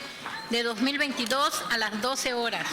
A: de 2022 a las 12 horas.